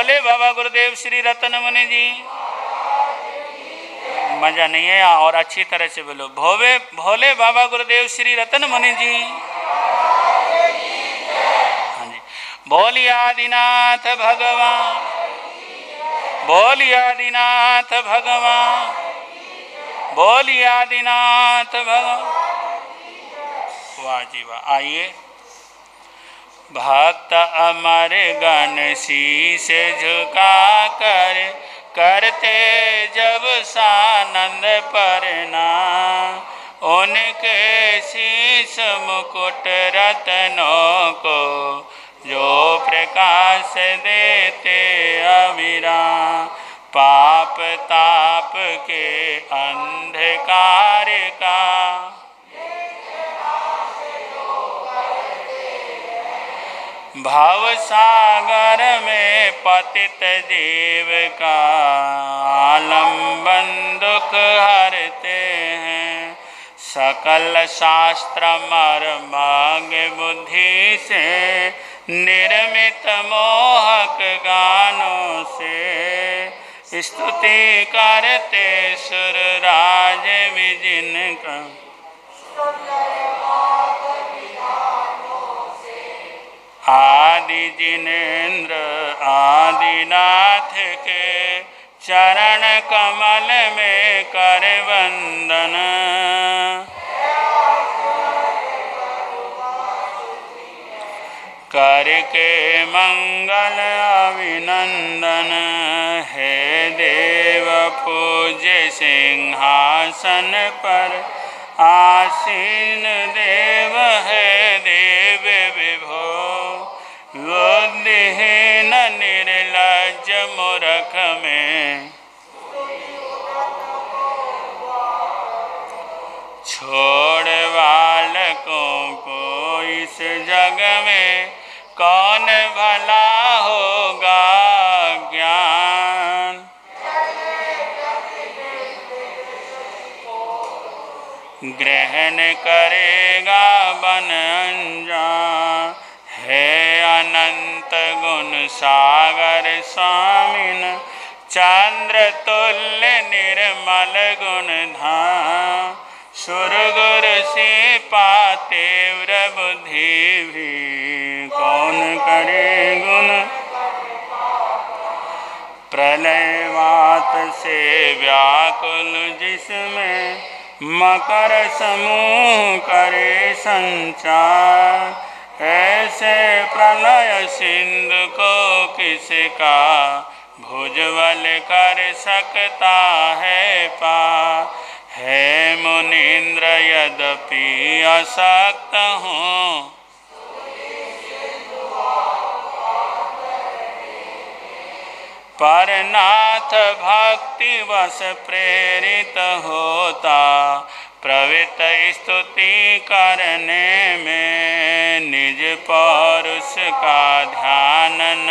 भोले बाबा गुरुदेव श्री रतन मुनि जी। मजा नहीं है और अच्छी तरह से बोलो। भोले बाबा गुरुदेव श्री रतन मुनि जी। हाँ जी। बोलिए आदिनाथ भगवान, बोलिए आदिनाथ भगवान, बोलिए आदिनाथ भगवान। वाह जी वाह। आइए। भक्त अमर गण शीश झुका कर करते जब सानंद प्रणाम, उनके शीश मुकुट रत्नों को जो प्रकाश देते अविराम, पाप ताप के अंधकार का भव सागर में पतित जीव का आलम्बन दुख हरते हैं। सकल शास्त्र मर्मज्ञ बुद्धि से निर्मित मोहक गानों से स्तुति करते सुर राज विजिन का। आदि जिनेन्द्र आदिनाथ के चरण कमल में कर वंदन, करके मंगल अभिनंदन। हे देव पूज्य सिंहासन पर आसीन देव, है देव विभो बुद्धिहीन निर्लज्ज मूर्ख में छोड़ बालकों को इस जग में कौन भला होगा ज्ञान। ग्रहण करेगा बन अनजान, हे अनंत गुण सागर स्वामिन चंद्र तुल्य निर्मल गुण धाम। सुरगुर से पाते बुद्धि भी कौन करे गुण, प्रलय मात से व्याकुल जिसमें मकर समूह करे संचार। ऐसे प्रलय सिंधु को किसका भुजबल कर सकता है पार। है मुनीन्द्र यद्यपि अशक्त हूँ, पर नाथ भक्ति वश प्रेरित होता। प्रवृत्त स्तुति करने में निज पौरुष का ध्यान न,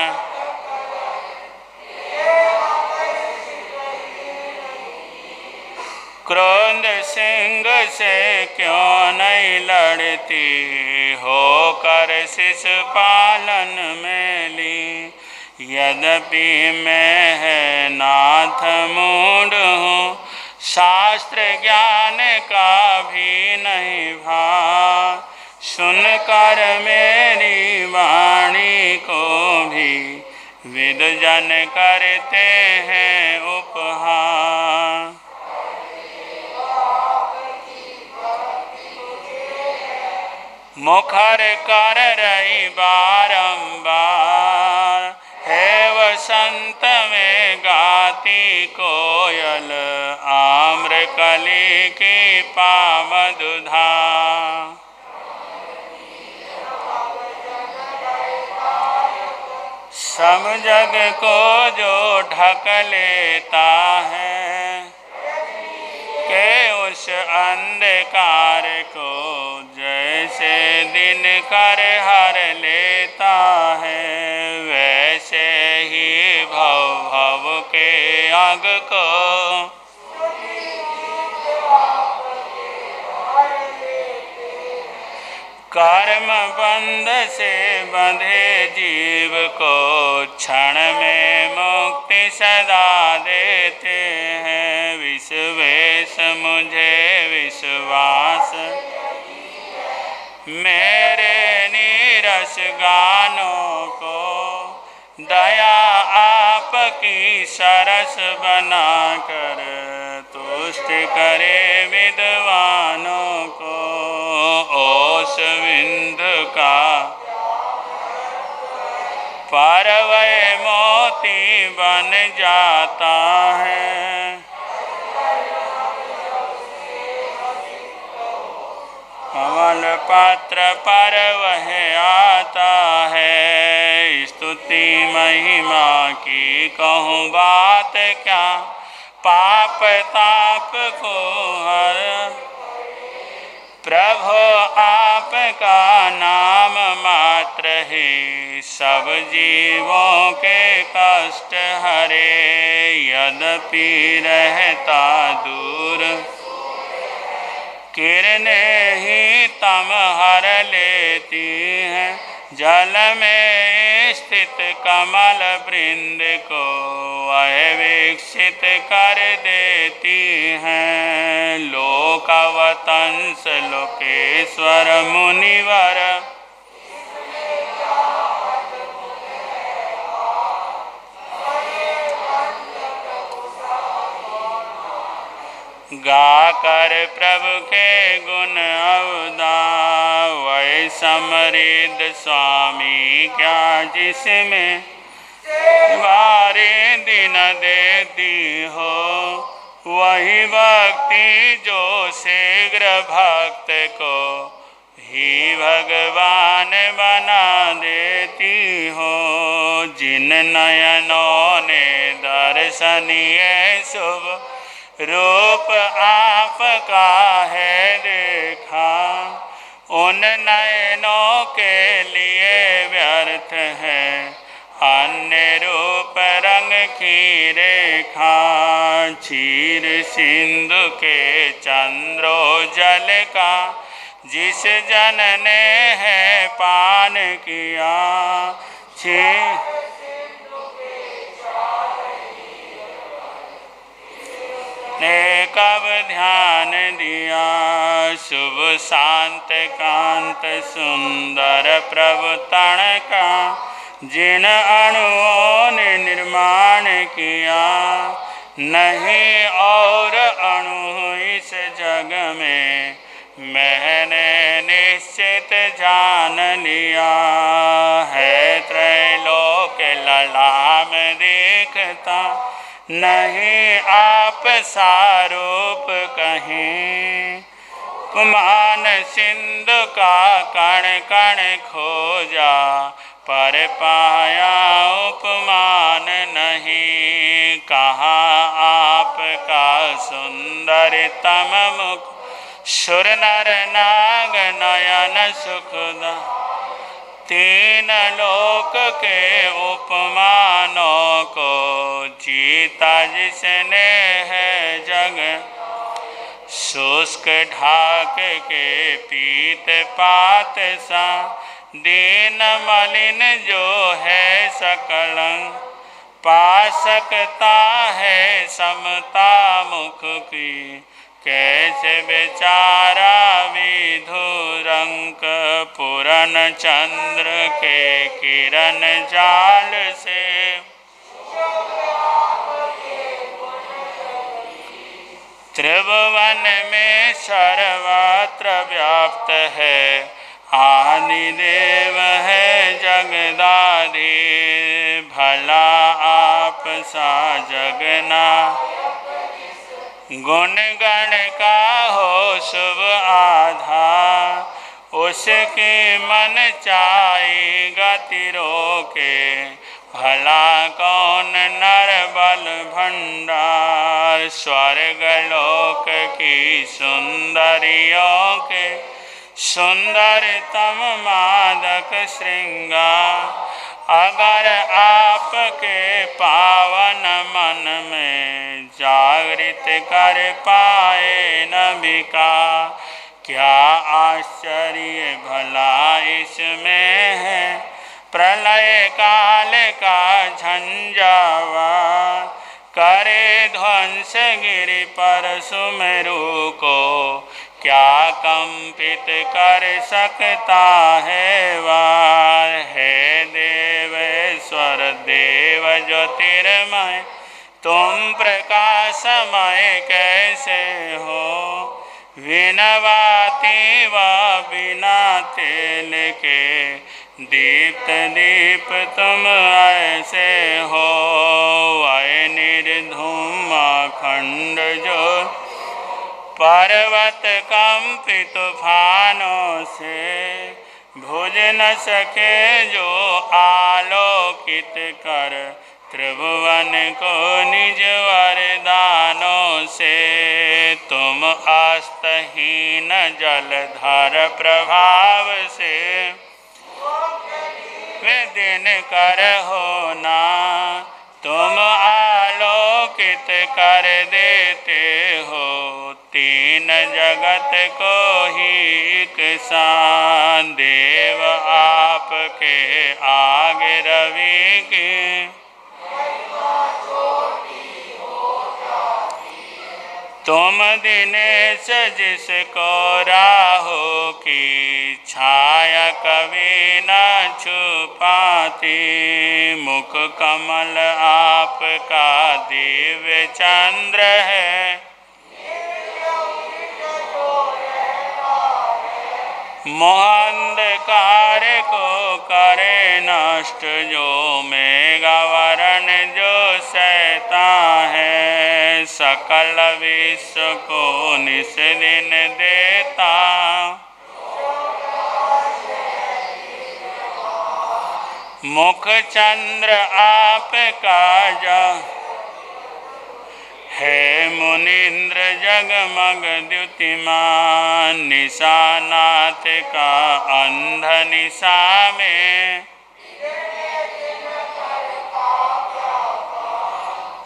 क्रोध सिंह से क्यों नहीं लड़ती, होकर शिशुपालन में ली। यद्यपि मैं है नाथ मूढ़ हूँ, शास्त्र ज्ञान का भी नहीं भाव। सुनकर मेरी वाणी को भी विद्वजन करते हैं उपहार। मुखर कर रही बारंबार, है वसंत में गाती कोयल आम्रकली की पामदुधा। सब जग को जो ढक लेता है, के उस अंधकार को जैसे दिन कर हर लेता है, वैसे ही भव भव के आग को कर्म बंध से बंधे जीव को क्षण में मुक्ति सदा देते हैं। विश्वेश मुझे विश्वास मेरे नीरस गानों को, दया आपकी सरस बनाकर तुष्ट करे विद्वानों को। ओस विंद का परवय मोती बन जाता है, कमल पत्र पर वह आता है। स्तुति महिमा की कहूँ बात क्या, पाप ताप को हर प्रभु आपका नाम मात्र ही सब जीवों के कष्ट हरे। यद्यपि रहता दूर किरणें ही तम हर लेती हैं, जल में स्थित कमल वृंद को वह विकसित कर देती हैं। लोकवतंस लोकेश्वर मुनिवर गाकर प्रभु के गुण अवदा, वै समृद्ध स्वामी क्या जिसमें बारे दिन देती हो, वही भक्ति जो शीघ्र भक्त को ही भगवान बना देती हो। जिन नयनों ने दर्शनीय शुभ रूप आपका है देखा, उन नयनों के लिए व्यर्थ है अन्य रूप रंग की रेखा। क्षीर सिंधु के चंद्रोजल का जिस जन ने है पान किया, ने कब ध्यान दिया। शुभ शांत कांत सुंदर प्रभु तन का जिन अणुओं ने निर्माण किया, नहीं और अणु इस जग में मैंने निश्चित जान लिया है। त्रैलोक लला में देखता नहीं आप सारूप कहीं, उपमान सिंधु का कण कण खोजा पर पाया उपमान नहीं। कहाँ आपका सुंदरतम मुख सुर नर नाग नयन सुखदा, तीन लोक के उपमानों को जीता जिसने है जग। शुष्क ढाक के पीत पात सा दीन मलिन जो है सकलंग, पा सकता है समता मुख की कैसे बेचारा विधुरंक। पूरन चंद्र के किरण जाल से त्रिभुवन में सर्वत्र व्याप्त है, आदिदेव है जगदाधि। भला आप सा जगना गुण गण का हो शुभ आधा, उसकी मन चाही गति रोके। भला कौन नर बल भंडार, स्वर्ग लोक की सुंदरियों के सुंदरतम मादक श्रृंगार। अगर आपके पावन मन में जागृत कर पाए नबिका, क्या आश्चर्य भला इसमें है, प्रलय काल का झंझावात करे ध्वंस गिरि पर सुमेरु को, क्या कंपित कर सकता है वार। हे देवेश्वर देव ज्योतिर्मय, तुम प्रकाशमय कैसे हो, विनवाती व बिना तेल के दीप्त दीप तुम ऐसे हो। वै निर्धूम अखंड जो पर्वत कंपित तूफानों से, भुज न सके जो आलोकित कर त्रिभुवन को निज वरदानों से। तुम अस्तहीन जलधर प्रभाव से, वे दिन कर हो ना, तुम आलोकित कर देते हो, तीन जगत को ही एक सान। देव आपके आगे रवि की, तुम दिनेश जिसको राहु की छाया कभी न छुपाती, मुख कमल आपका दिव्य चंद्र है, मोहांधकार को करे नष्ट जो मेघावरण जो सहता है, सकल विश्व को निस दिन देता, मुख चंद्र आपका जो है, मुनीन्द्र जगमग द्युतिमान, निशानाथ का अंध निशा में,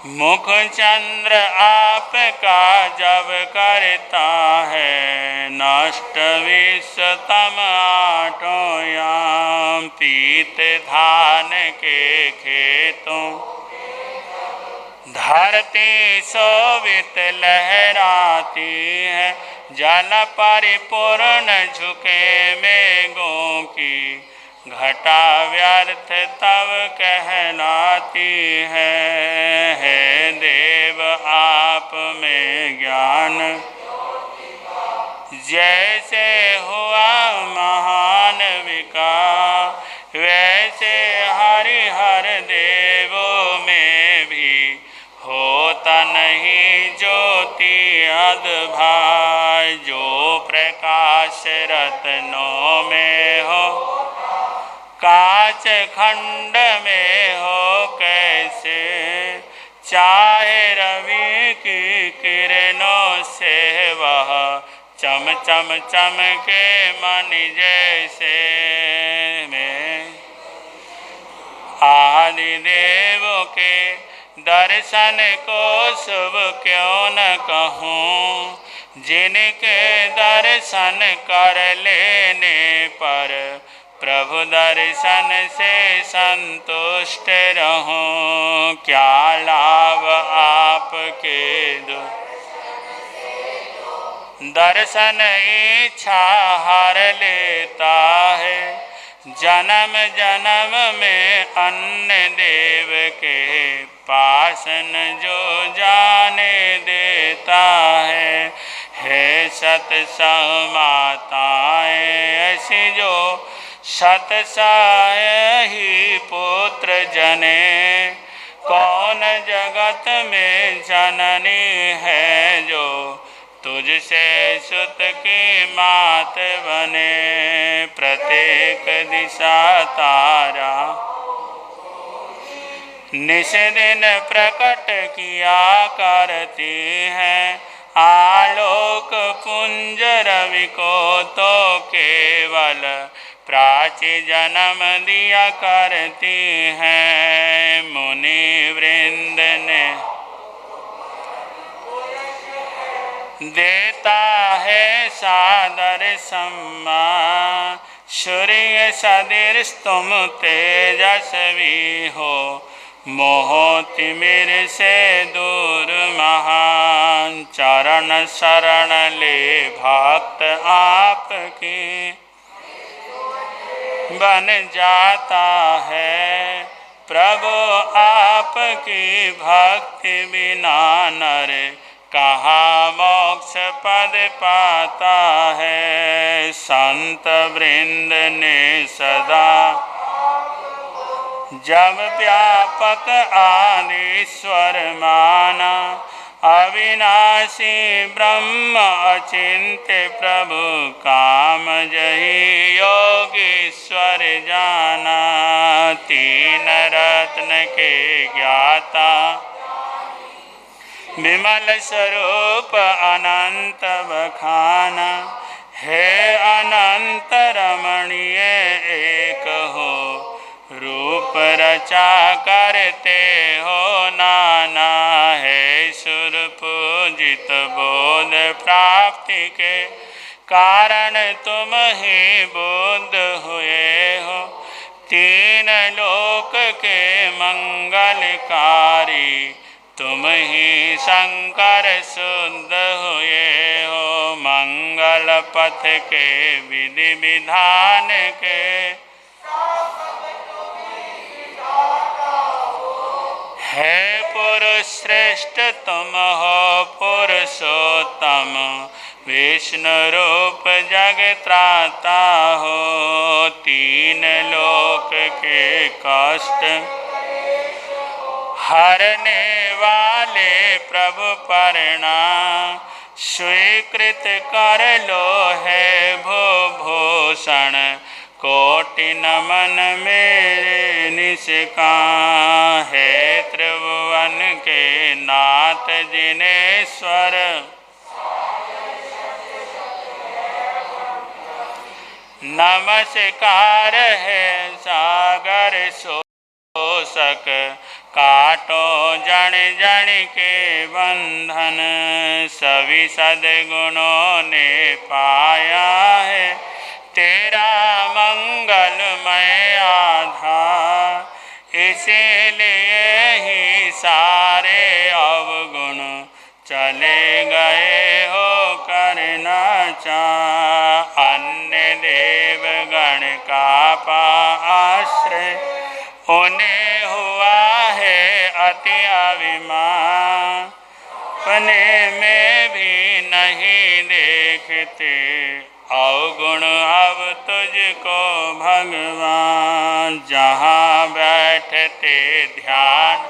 मुख चंद्र आपका जब करता है, नष्ट विश्व तम आठों याम, पीत धान के खेतों धरती शोभित लहराती है, जल परिपूर्ण झुके मेघों की, घटा व्यर्थ तब कहलाती है। हे देव आप में ज्ञान जैसे हुआ महान विकार, वैसे हरिहर देवों में भी होता नहीं ज्योति अद्भाय। जो प्रकाश रत्नों में हो, कांच खंड में हो कैसे, चाहे रवि की किरणों से वह चम चम चमके मणि जैसे। में आदि देवों के दर्शन को शुभ क्यों न कहूँ, जिनके दर्शन कर लेने पर प्रभु दर्शन से संतुष्ट रहूं। क्या लाभ आपके दर्शन इच्छा हर लेता है, जन्म जन्म में अन्य देव के पास न जो जाने देता है। हे सत माताएं ऐसी जो सत ही पुत्र जने, कौन जगत में जननी है जो तुझसे सुत की मात बने। प्रत्येक दिशा तारा निस दिन प्रकट किया करती है, आलोक पुंज रवि को तो केवल प्राची जन्म दिया करती हैं। मुनि वृंद ने देता है सादर सम्मा सूर्य सदृश तुम तेजस्वी हो मोहति मेरे से दूर महान चरण शरण ले भक्त आपकी बन जाता है प्रभु आपकी भक्ति बिना नर कहाँ मोक्ष पद पाता है। संत वृंद ने सदा जब व्यापक आदिश्वर माना अविनाशी ब्रह्म अचिंत्य प्रभु काम जही योगीश्वर जाना। तीन रत्न के ज्ञाता विमल स्वरूप अनंत बखाना है अनंत रमणीय एक हो रूप रचा करते हो नाना है सुर पूजित बोध प्राप्ति के कारण तुम ही बुद्ध हुए हो तीन लोक के मंगलकारी तुम ही शंकर शुद्ध हुए हो मंगल पथ के विधि विधान के है पुरुष श्रेष्ठ तुम हो पुरुषोत्तम विष्णु रूप जग त्राता हो तीन लोक के कष्ट हरने वाले प्रभु परिणाम स्वीकृत कर लो है भूभूषण कोटि नमन मेरे निष्का है त्रिभुवन के नाथ जिनेश्वर नमस्कार है सागर शोषक काटो जन जन के बंधन सभी सद्गुणों ने पाया है तेरा मंगलमय आधार इसीलिए ही सारे अवगुण चले गए हो करना चाह अन्य देवगण का आश्रय उन्हें हुआ है अति अभिमान अपने में भी नहीं देखते अवगुण अब तुझको भगवान जहाँ बैठते ध्यान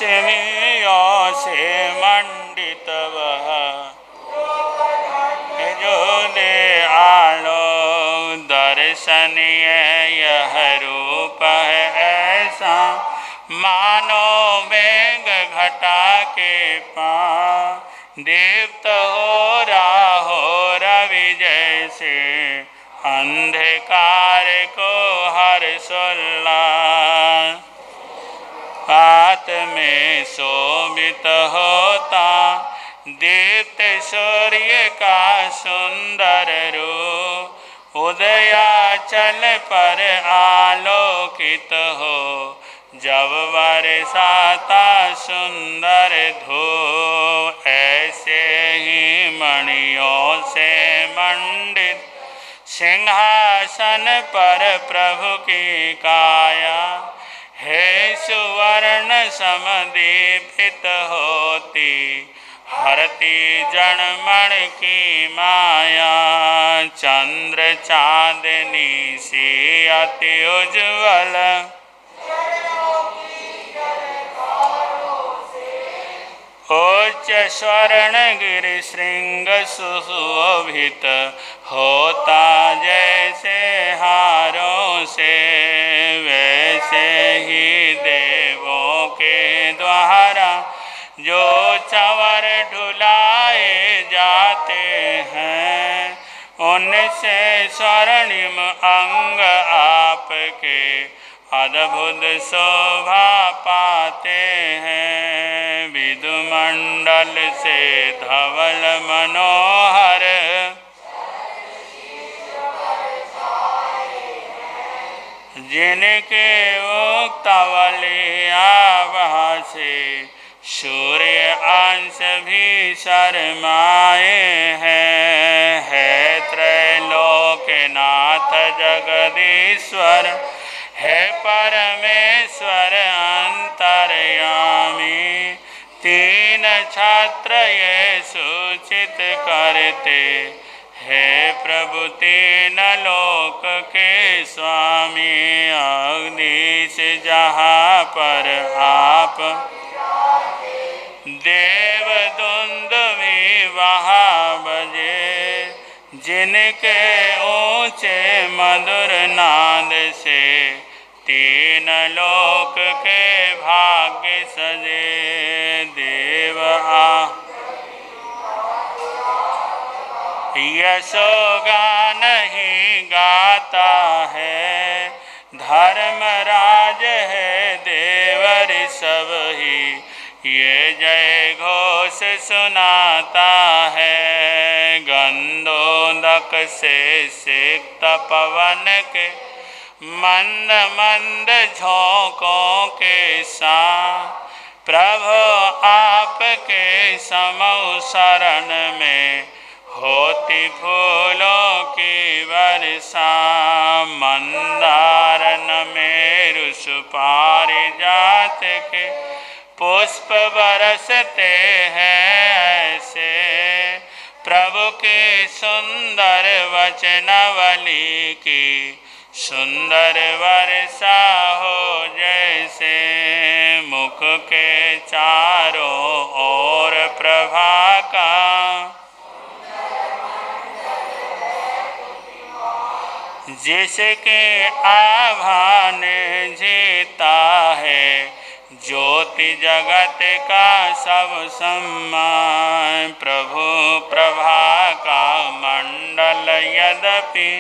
ऊर्ध्वरश्मियों से मंडित वह जो दे आलो दर्शनीय यह रूप है ऐसा मानो मेघ घटा के पार दीप्त हो रहा हो रवि जैसे अंधकार को हर्ष उल्लास पात में शोभित होता दीप्त सूर्य का सुंदर रूप उदयाचल पर आलोकित हो जब बरसाता सुंदर धूप ऐसे ही मणियों से मंडित सिंहासन पर प्रभु की काया है सुवर्ण समदीपित होती हरती जनमण की माया चंद्र चांदनी सी अति उज्ज्वल उच्च स्वर्ण गिरि श्रृंग सुशोभित होता जैसे हारों से वैसे ही देवों के द्वारा जो चंवर ढुलाए जाते हैं उनसे स्वर्णिम अंग आपके अद्भुत शोभा पाते जाते हैं। विदुमंडल से धवल मनोहर जिनके उक्तवली आभा से सूर्य अंश भी शर्माए हैं। है त्रैलोक्यनाथ जगदीश्वर, है परमेश्वर अंतर्यामी। तीन छत्र ये सूचित करते, हे प्रभु तीन लोक के स्वामी। अग्निश जहाँ पर आप देव दुंदुभी वहाँ बजे, जिनके ऊंचे मधुर नाद से तीन लोक के भाग्य सजे। देव यशोगान ही गाता है, धर्मराज है देवर सब ही। ये जय घोष सुनाता है, गंधोदक से सिक्त पवन के मंद मंद झोंकों के साथ। प्रभु आपके समौ शरण में होती फूलों की वर्षा। मंदार मेरु सुपारिजात के पुष्प बरसते हैं ऐसे। प्रभु की सुंदर वचनावली की सुंदर वर्षा हो जैसे। मुख के चारों ओर प्रभा का जिसके आभा ने जीता है, ज्योति जगत का सब सम्मान। प्रभु प्रभा का मंडल यद्यपि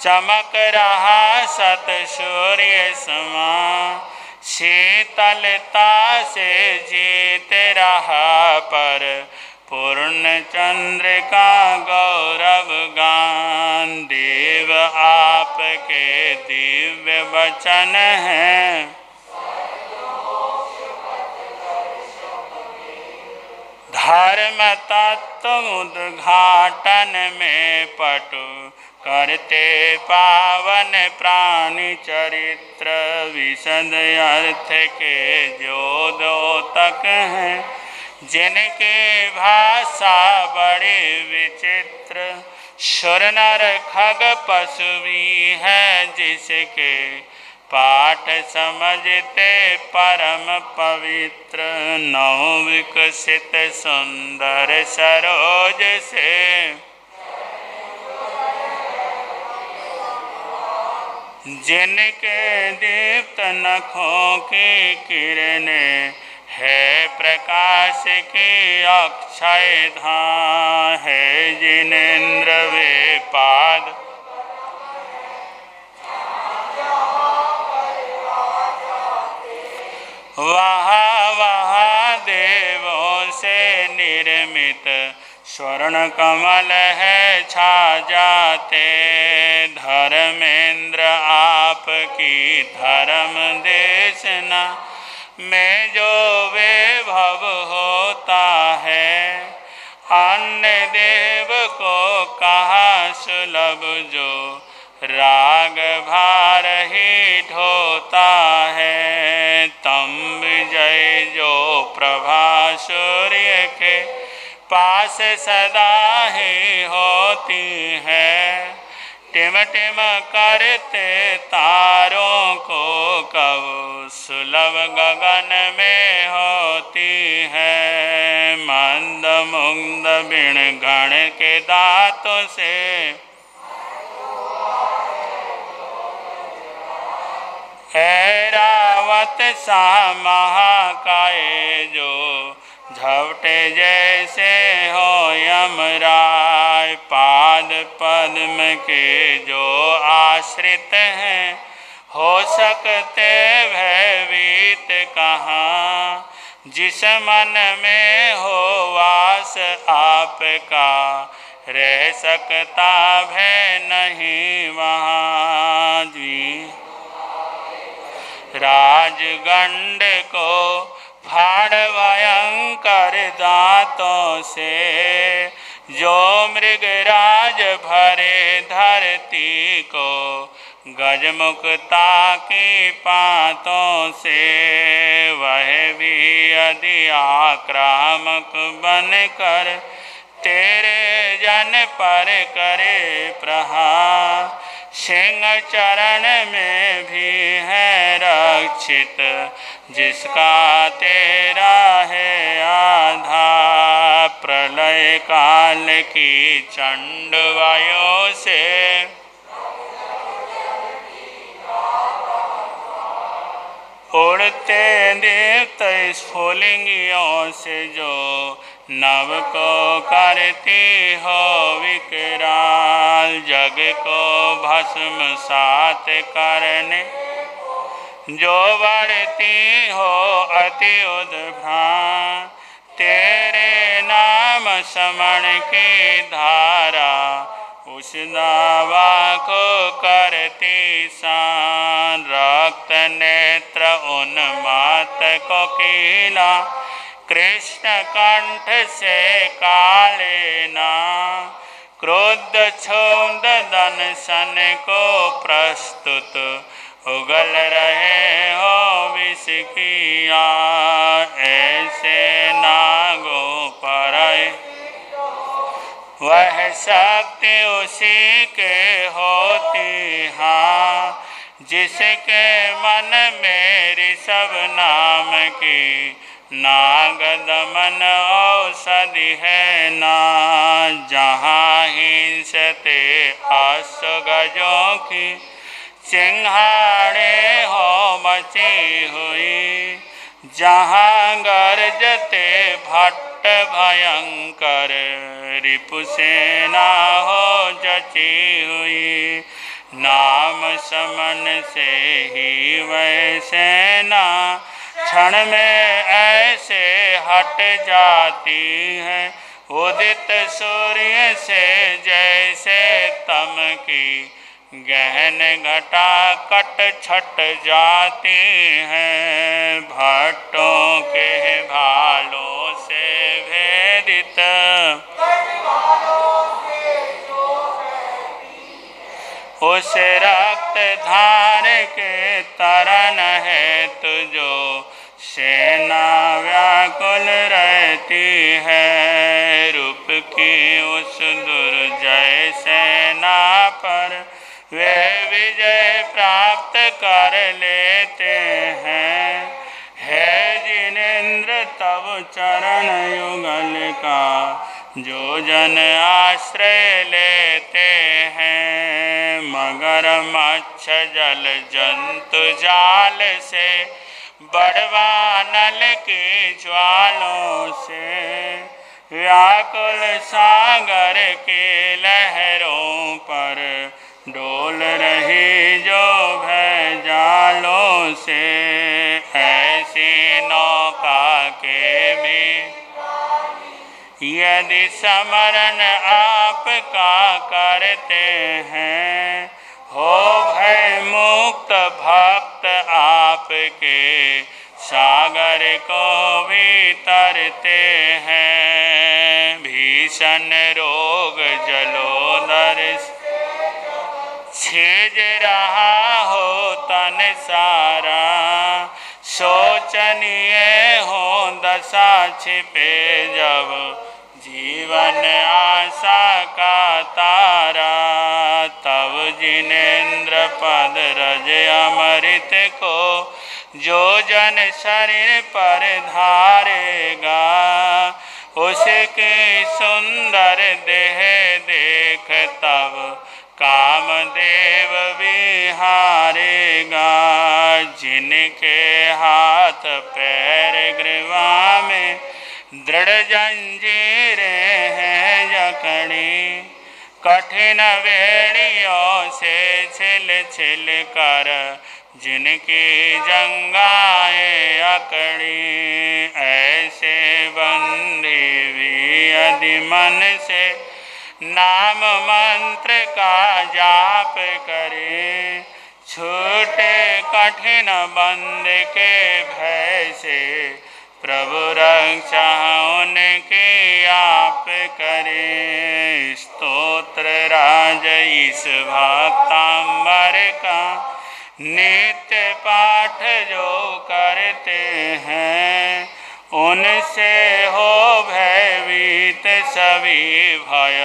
चमक रहा सत सूर्य समान। शीतलता से जीत रहा पर पूर्ण चंद्र का गौरव गान। देव आपके दिव्य वचन हैं, धर्म तत्व उद्घाटन में पटु करते पावन प्राणी चरित्र। विशद अर्थ के जो द्योतक हैं, जिनके भाषा बड़े विचित्र। सुर नर खग पशु भी है, जिसके पाठ समझते परम पवित्र। नौ विकसित सुंदर सरोज से जिनके दीप्त नखों की किरणें है प्रकाश की अक्षय धाम। है जिनेन्द्र वे पाद वहाँ वहाँ देवों से निर्मित स्वर्ण कमल है छा जाते। धर्मेंद्र आपकी धर्म देशना में जो वैभव होता है, अन्य देव को कहा सुलभ जो राग भार ही ढोता है। तम विजय जो प्रभा सूर्य के पास सदा ही होती है। टिम टिम करते तारों को कब सुलभ गगन में होती है। मंद मुग्ध बिण गण के दांतों से ऐरावत सा महाकाय जो झपटे जैसे हो यमराय। पाद पद्म के जो आश्रित हैं, हो सकते भयभीत कहाँ, जिस मन में हो वास आपका, रह सकता भय नहीं वहाँ जी। राजगंड को फाड़ भयंकर दांतों से, जो मृगराज भरे धरती को, गजमुखता की पातों से, वह भी यदि आक्रामक बनकर तेरे जन पर करे प्रहार, सिंह चरण में भी है रक्षित, जिसका तेरा है आधार। प्रलय काल की चंड वायु से, उड़ते दीप्त स्फुलिंगियों से, जो नव को करती हो विकराल, जग को भस्म सात करने, जो बढ़ती हो अति उद्भ्रांत, तेरे नाम समण की धारा, उस दावा को करती शान। रक्त नेत्र उन्माद को कीना, कृष्ण कंठ से काले नाम, क्रोध क्षुब्ध दंसन को प्रस्तुत, उगल रहे हो विष की आग। ऐसे नागों पर वह शक्ति उसी के होती हाँ, जिसके मन में ऋषभ नाम की, नाग दमन औषधि है ना। जहाँ हिंसते अश्वगजों की, चिंगाड़े हो मची हुई, जहाँ गरजते भट्ट भयंकर, रिपुसेना हो जची हुई। नाम समन से ही वह सेना, क्षण में ऐसे हट जाती है, उदित सूर्य से जैसे तम की, गहन घटा कट छट जाती हैं। भट्टों के भालों से भेदित, उस रक्त धार के तरन है तुझो, सेना व्याकुल रहती है। रूप की उस दुर्जय सेना पर वे विजय प्राप्त कर लेते हैं। है जिनेन्द्र तब चरण युगल का, जो जन आश्रय लेते हैं। मगर मच्छ जल जंतु जाल से, बड़वा नल की ज्वालों से, व्याकुल सागर के लहरों पर, डोल रही जो भय जालों से। ऐसी नौका के भी यदि समरण आपका करते हैं, हो भय मुक्त भक्त आपके, सागर को भी तरते हैं। भीषण रोग जलोदर छेज रहा हो तन सारा, शोचनीय हो दशा छिपे जब, जीवन आशा का तारा। तब जिनेन्द्र पद रज अमृत को, जो जन शरीर पर धारेगा, उसके सुंदर देह देख तब, कामदेव विहारेगा। जिनके हाथ पैर ग्रीवा में, दृढ़ जंजीरें हैं जकड़ी, कठिन बेड़ियों से छिल छिल कर, जिनकी जंगाए अकड़ी, ऐसे बंदी भी यदि मन से नाम मंत्र का जाप करे, छूटे कठिन बंद के भय से, प्रभु रक्षा उनकी आप करे। स्तोत्र राज इस भक्तांबर का, नित्य पाठ जो करते हैं, उनसे हो भयभीत सभी भय,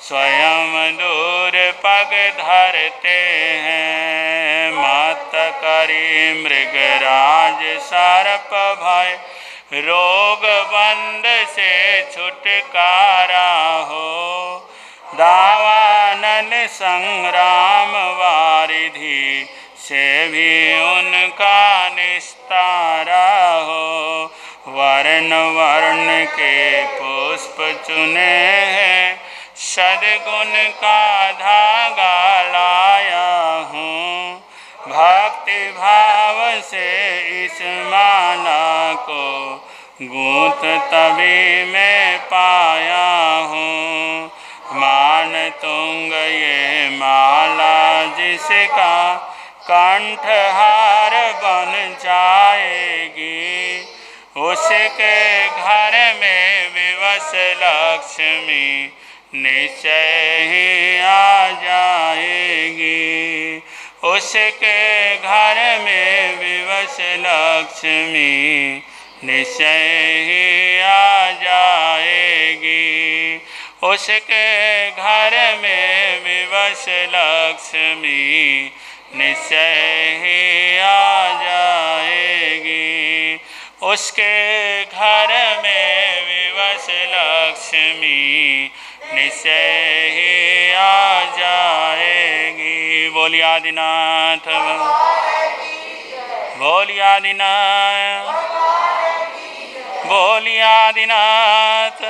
स्वयं दूर पग धरते हैं। मात करी मृगराज सर्प भय, रोग बंद से छुटकारा हो, दावानन संग्राम वारिधि से भी उनका निस्तारा हो। वर्ण वर्ण के पुष्प चुने हैं, सद्गुण का धागा लाया हूँ, भक्ति भाव से इस माला को गूंथ तभी मैं पाया हूँ। मान तुंग ये माला जिसका, कंठहार बन जाएगी, उसके घर में विवश लक्ष्मी निश्चय ही आ जाएगी, उसके घर में विवश लक्ष्मी निश्चय ही आ जाएगी, उसके घर में विवश लक्ष्मी निश्चय ही आ जाएगी, उसके घर में विवश लक्ष्मी निश्चय ही आ जाएगी। बोलिए आदिनाथ, बोलिए आदिनाथ, बोलिए आदिनाथ,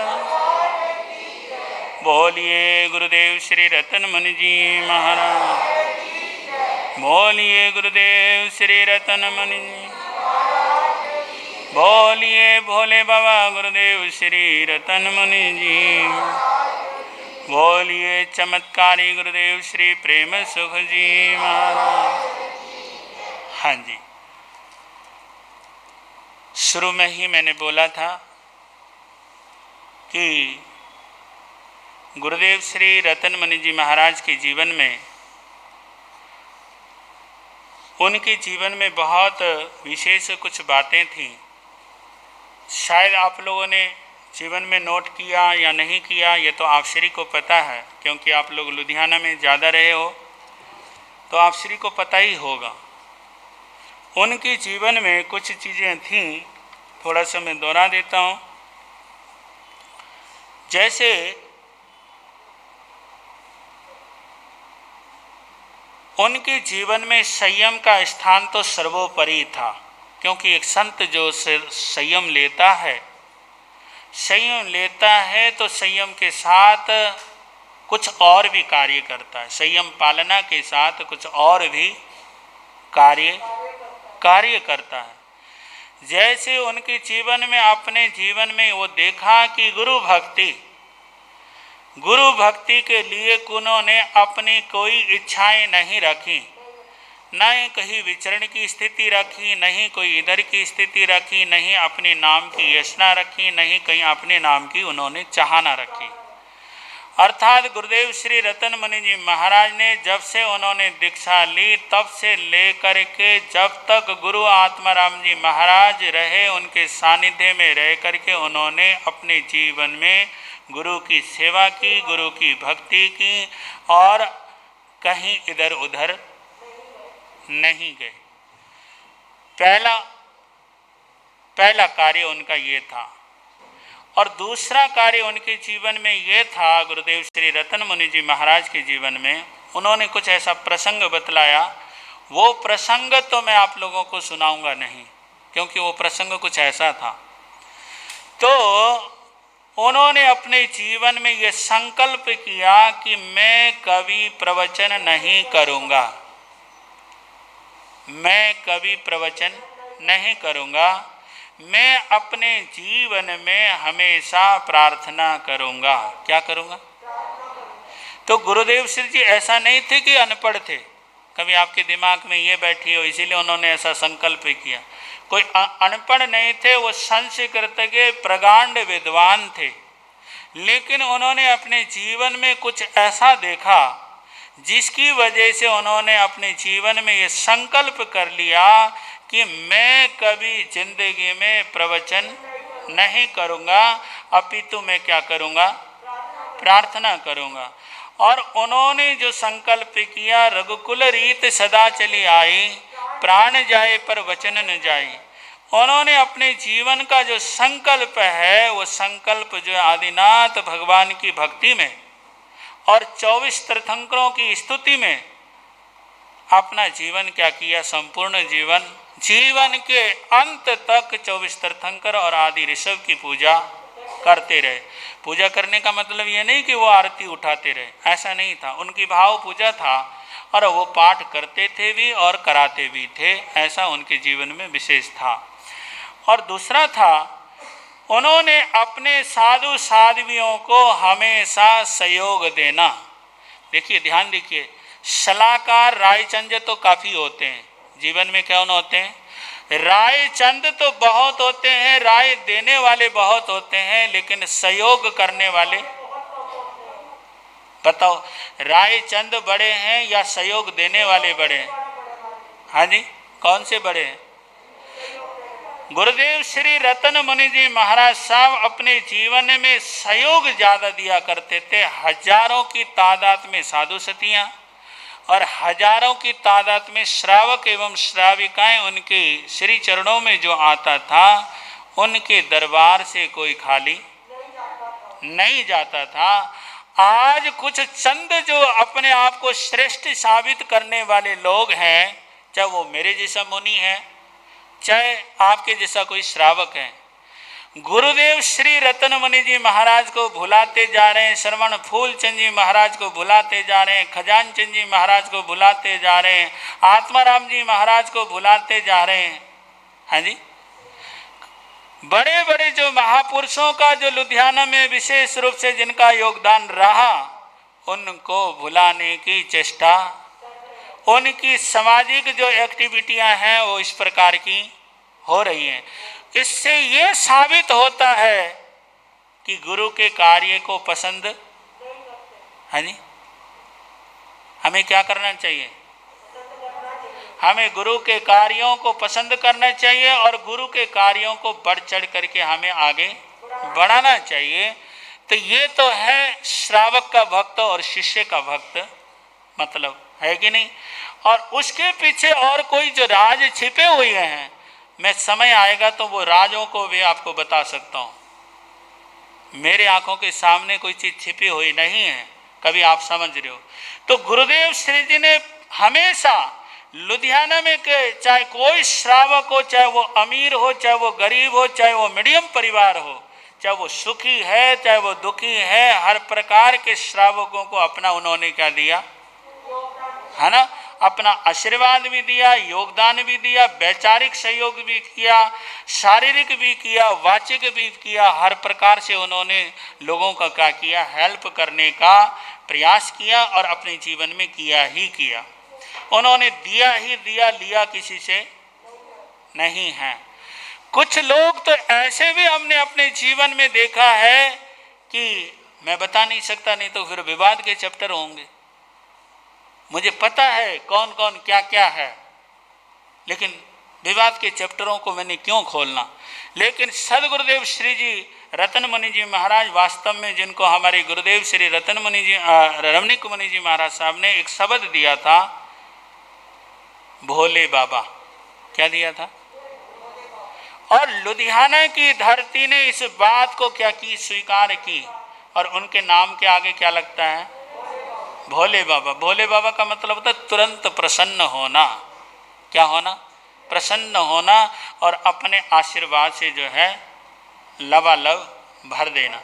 बोलिए गुरुदेव श्री रतन मुनि जी महाराज, बोलिए गुरुदेव श्री रतन मुनि जी, बोलिए भोले बाबा गुरुदेव श्री रतन मुनि जी, बोलिए चमत्कारी गुरुदेव श्री प्रेम सुख जी महाराज। हाँ जी, शुरू में ही मैंने बोला था कि गुरुदेव श्री रतन मुनि जी महाराज के जीवन में, उनके जीवन में बहुत विशेष कुछ बातें थीं। शायद आप लोगों ने जीवन में नोट किया या नहीं किया, ये तो आप श्री को पता है, क्योंकि आप लोग लुधियाना में ज़्यादा रहे हो तो आप श्री को पता ही होगा। उनके जीवन में कुछ चीज़ें थीं, थोड़ा सा मैं दोहरा देता हूँ। जैसे उनके जीवन में संयम का स्थान तो सर्वोपरि था, क्योंकि एक संत जो संयम लेता है तो संयम के साथ कुछ और भी कार्य करता है, संयम पालना के साथ कुछ और भी कार्य करता है। जैसे उनके जीवन में, अपने जीवन में वो देखा कि गुरु भक्ति के लिए उन्होंने अपनी कोई इच्छाएं नहीं रखी, न ही कहीं विचरण की स्थिति रखी, नहीं कोई इधर की स्थिति रखी, नहीं अपने नाम की यशना रखी, नहीं कहीं अपने नाम की उन्होंने चाहना रखी। अर्थात गुरुदेव श्री रतन मुनि जी महाराज ने जब से उन्होंने दीक्षा ली, तब से लेकर के जब तक गुरु आत्माराम जी महाराज रहे, उनके सानिध्य में रह करके उन्होंने अपने जीवन में गुरु की सेवा की, गुरु की भक्ति की, और कहीं इधर उधर नहीं गए। पहला कार्य उनका ये था। और दूसरा कार्य उनके जीवन में ये था, गुरुदेव श्री रतन मुनि जी महाराज के जीवन में उन्होंने कुछ ऐसा प्रसंग बतलाया। वो प्रसंग तो मैं आप लोगों को सुनाऊंगा नहीं, क्योंकि वो प्रसंग कुछ ऐसा था। तो उन्होंने अपने जीवन में ये संकल्प किया कि मैं कभी प्रवचन नहीं करूंगा, मैं कभी प्रवचन नहीं करूँगा, मैं अपने जीवन में हमेशा प्रार्थना करूँगा। क्या करूँगा? तो गुरुदेव श्री जी ऐसा नहीं थे कि अनपढ़ थे, कभी आपके दिमाग में ये बैठी हो इसीलिए उन्होंने ऐसा संकल्प किया। कोई अनपढ़ नहीं थे, वो संस्कृत के प्रगांड विद्वान थे, लेकिन उन्होंने अपने जीवन में कुछ ऐसा देखा जिसकी वजह से उन्होंने अपने जीवन में ये संकल्प कर लिया कि मैं कभी जिंदगी में प्रवचन नहीं करूँगा, अपितु मैं क्या करूँगा? प्रार्थना करूँगा। और उन्होंने जो संकल्प किया, रघुकुल रीत सदा चली आई, प्राण जाए पर वचन न जाए। उन्होंने अपने जीवन का जो संकल्प है, वो संकल्प जो आदिनाथ भगवान की भक्ति में और 24 तीर्थंकरों की स्तुति में अपना जीवन क्या किया? संपूर्ण जीवन के अंत तक 24 तीर्थंकर और आदि ऋषभ की पूजा करते रहे। पूजा करने का मतलब ये नहीं कि वो आरती उठाते रहे, ऐसा नहीं था। उनकी भाव पूजा था और वो पाठ करते थे भी और कराते भी थे, ऐसा उनके जीवन में विशेष था। और दूसरा था, उन्होंने अपने साधु साध्वियों को हमेशा सहयोग देना। देखिए, ध्यान देखिए, सलाहकार रायचंद तो काफ़ी होते हैं जीवन में। कौन होते हैं? रायचंद तो बहुत होते हैं, राय देने वाले बहुत होते हैं, लेकिन सहयोग करने वाले बताओ, रायचंद बड़े हैं या सहयोग देने वाले बड़े हैं? हाँ जी, कौन से बड़े हैं? गुरुदेव श्री रतन मुनि जी महाराज साहब अपने जीवन में सहयोग ज़्यादा दिया करते थे। हजारों की तादाद में साधु सतियाँ और हजारों की तादाद में श्रावक एवं श्राविकाएं उनके श्री चरणों में जो आता था, उनके दरबार से कोई खाली नहीं जाता था। आज कुछ चंद जो अपने आप को श्रेष्ठ साबित करने वाले लोग हैं, चाहे वो मेरे जैसा मुनि है, चाहे आपके जैसा कोई श्रावक है, गुरुदेव श्री रतन मुनि जी महाराज को भुलाते जा रहे हैं, श्रवण फूलचंद जी महाराज को भुलाते जा रहे हैं, खजानचंद जी महाराज को भुलाते जा रहे हैं, आत्माराम जी महाराज को भुलाते जा रहे हैं। हाँ जी, बड़े बड़े जो महापुरुषों का जो लुधियाना में विशेष रूप से जिनका योगदान रहा, उनको भुलाने की चेष्टा, उनकी सामाजिक जो एक्टिविटियां हैं वो इस प्रकार की हो रही हैं। इससे ये साबित होता है कि गुरु के कार्य को पसंद, हाँ जी, हमें क्या करना चाहिए? हमें गुरु के कार्यों को पसंद करना चाहिए और गुरु के कार्यों को बढ़ चढ़ करके हमें आगे बढ़ाना चाहिए। तो ये तो है श्रावक का भक्त और शिष्य का भक्त, मतलब है कि नहीं? और उसके पीछे और कोई जो राज छिपे हुए हैं, मैं समय आएगा तो वो राजों को भी आपको बता सकता हूँ। मेरे आंखों के सामने कोई चीज़ छिपी हुई नहीं है, कभी आप समझ रहे हो। तो गुरुदेव श्री जी ने हमेशा लुधियाना में के चाहे कोई श्रावक हो, चाहे वो अमीर हो, चाहे वो गरीब हो, चाहे वो मीडियम परिवार हो, चाहे वो सुखी है, चाहे वो दुखी है, हर प्रकार के श्रावकों को अपना उन्होंने क्या दिया, है ना, अपना आशीर्वाद भी दिया, योगदान भी दिया, वैचारिक सहयोग भी किया, शारीरिक भी किया, वाचिक भी किया। हर प्रकार से उन्होंने लोगों का क्या किया? हेल्प करने का प्रयास किया और अपने जीवन में किया ही किया। उन्होंने दिया ही दिया, लिया किसी से नहीं है। कुछ लोग तो ऐसे भी हमने अपने जीवन में देखा है कि मैं बता नहीं सकता, नहीं तो फिर विवाद के चैप्टर होंगे। मुझे पता है कौन कौन क्या क्या है, लेकिन विवाद के चैप्टरों को मैंने क्यों खोलना। लेकिन सदगुरुदेव श्री जी रतन मुनि जी महाराज वास्तव में, जिनको हमारे गुरुदेव श्री रतन मुनि जी रमणीक मुनि जी महाराज साहब ने एक शब्द दिया था, भोले बाबा। क्या दिया था? और लुधियाना की धरती ने इस बात को क्या की? स्वीकार की। और उनके नाम के आगे क्या लगता है? भोले बाबा। भोले बाबा का मतलब होता है तुरंत प्रसन्न होना। क्या होना? प्रसन्न होना और अपने आशीर्वाद से जो है लबालब भर देना।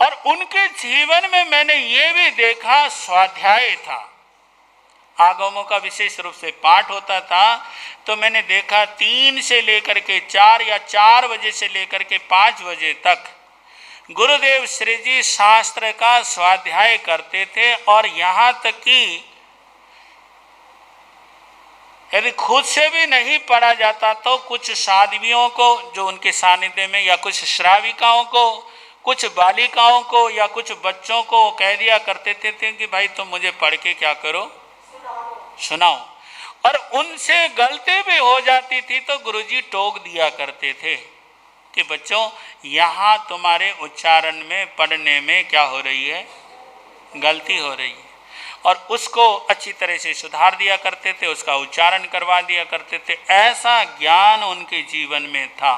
और उनके जीवन में मैंने ये भी देखा, स्वाध्याय था। आगमों का विशेष रूप से पाठ होता था, तो मैंने देखा 3 से लेकर के 4 या 4 बजे से लेकर के 5 बजे तक गुरुदेव श्री जी शास्त्र का स्वाध्याय करते थे। और यहाँ तक कि यदि खुद से भी नहीं पढ़ा जाता तो कुछ साध्वियों को जो उनके सानिध्य में, या कुछ श्राविकाओं को, कुछ बालिकाओं को, या कुछ बच्चों को कह दिया करते थे कि भाई तुम मुझे पढ़ के क्या करो, सुनाओ। और उनसे गलती भी हो जाती थी तो गुरुजी टोक दिया करते थे कि बच्चों यहाँ तुम्हारे उच्चारण में, पढ़ने में क्या हो रही है, गलती हो रही है। और उसको अच्छी तरह से सुधार दिया करते थे, उसका उच्चारण करवा दिया करते थे। ऐसा ज्ञान उनके जीवन में था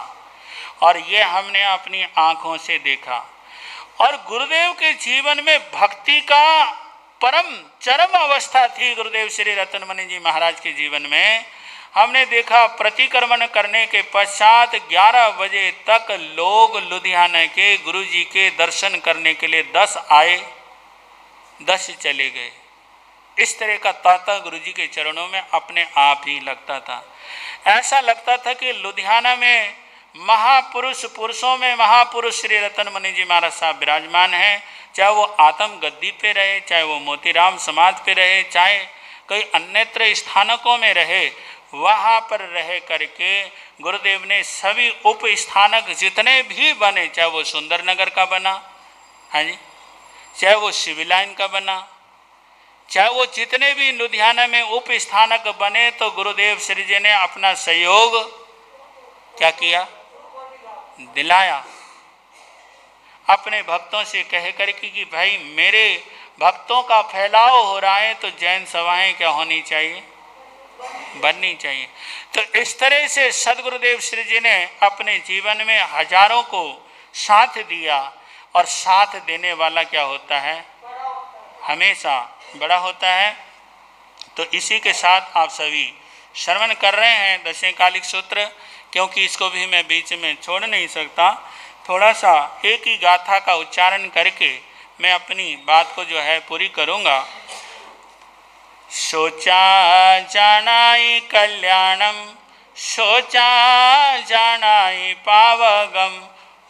और ये हमने अपनी आँखों से देखा। और गुरुदेव के जीवन में भक्ति का परम चरम अवस्था थी। गुरुदेव श्री रत्नमणि जी महाराज के जीवन में हमने देखा, प्रतिक्रमण करने के पश्चात 11 बजे तक लोग लुधियाना के गुरुजी के दर्शन करने के लिए 10 आए, 10 चले गए। इस तरह का तांता गुरुजी के चरणों में अपने आप ही लगता था। ऐसा लगता था कि लुधियाना में महापुरुष, पुरुषों में महापुरुष श्री रत्नमणि जी महाराज साहब विराजमान हैं। चाहे वो आत्म गद्दी पे रहे, चाहे वो मोतीराम समाज पे रहे, चाहे कई अन्यत्र स्थानकों में रहे, वहाँ पर रह करके गुरुदेव ने सभी उप स्थानक जितने भी बने, चाहे वो सुंदर नगर का बना, हाँ जी, चाहे वो सिविल लाइन का बना, चाहे वो जितने भी लुधियाना में उप स्थानक बने, तो गुरुदेव श्री जी ने अपना सहयोग क्या किया, दिलाया। अपने भक्तों से कह कर कि भाई मेरे भक्तों का फैलाव हो रहा है तो जैन सभाएं क्या होनी चाहिए, बननी चाहिए। तो इस तरह से सदगुरुदेव श्री जी ने अपने जीवन में हजारों को साथ दिया। और साथ देने वाला क्या होता है, हमेशा बड़ा होता है। तो इसी के साथ आप सभी श्रवण कर रहे हैं दशें कालिक सूत्र, क्योंकि इसको भी मैं बीच में छोड़ नहीं सकता। थोड़ा सा एक ही गाथा का उच्चारण करके मैं अपनी बात को जो है पूरी करूँगा। सोचा जानाई कल्याणम, सोचा जानाई पावगम,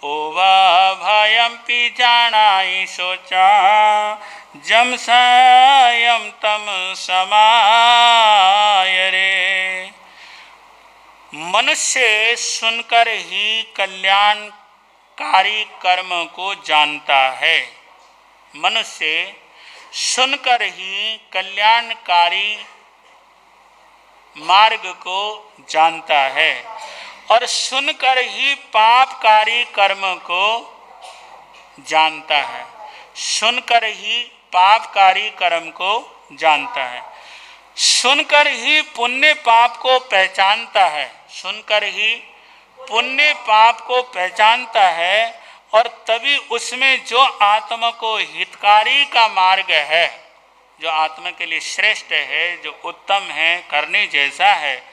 ओवा भयम पी जानाई सोचा, जम संयम तम समाय रे। मनुष्य सुनकर ही कल्याणकारी कर्म को जानता है। मनुष्य सुनकर ही कल्याणकारी मार्ग को जानता है और सुनकर ही पापकारी कर्म को जानता है। सुनकर ही पापकारी कर्म को जानता है, सुनकर ही पुण्य पाप को पहचानता है, सुनकर ही पुण्य पाप को पहचानता है। और तभी उसमें जो आत्मा को हितकारी का मार्ग है, जो आत्मा के लिए श्रेष्ठ है, जो उत्तम है, करने जैसा है,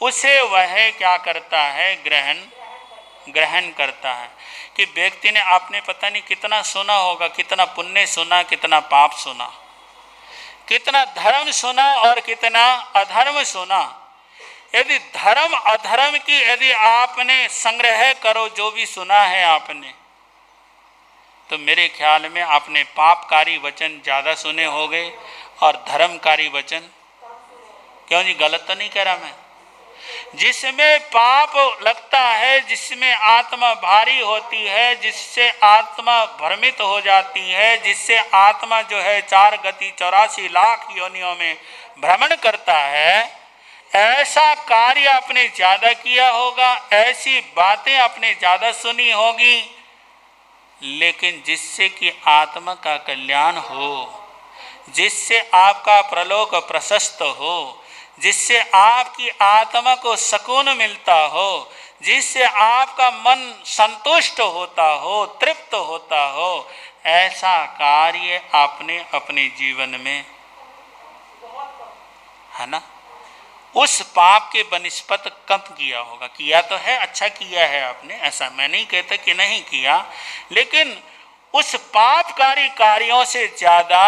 उसे वह क्या करता है, ग्रहण करता है। कि व्यक्ति ने, आपने पता नहीं कितना सुना होगा, कितना पुण्य सुना, कितना पाप सुना, कितना धर्म सुना और कितना अधर्म सुना। यदि धर्म अधर्म की यदि आपने संग्रह करो जो भी सुना है आपने, तो मेरे ख्याल में आपने पापकारी वचन ज़्यादा सुने होंगे और धर्मकारी वचन, क्यों जी, गलत तो नहीं कह रहा मैं। जिसमें पाप लगता है, जिसमें आत्मा भारी होती है, जिससे आत्मा भ्रमित हो जाती है, जिससे आत्मा जो है 4 गति 84 लाख योनियों में भ्रमण करता है, ऐसा कार्य आपने ज़्यादा किया होगा, ऐसी बातें आपने ज़्यादा सुनी होगी। लेकिन जिससे कि आत्मा का कल्याण हो, जिससे आपका प्रलोक प्रशस्त हो, जिससे आपकी आत्मा को सुकून मिलता हो, जिससे आपका मन संतुष्ट होता हो, तृप्त होता हो, ऐसा कार्य आपने अपने जीवन में, है ना, उस पाप के बनिस्पत कम किया होगा। किया तो है, अच्छा किया है आपने, ऐसा मैं नहीं कहता कि नहीं किया, लेकिन उस पापकारी कार्यों से ज़्यादा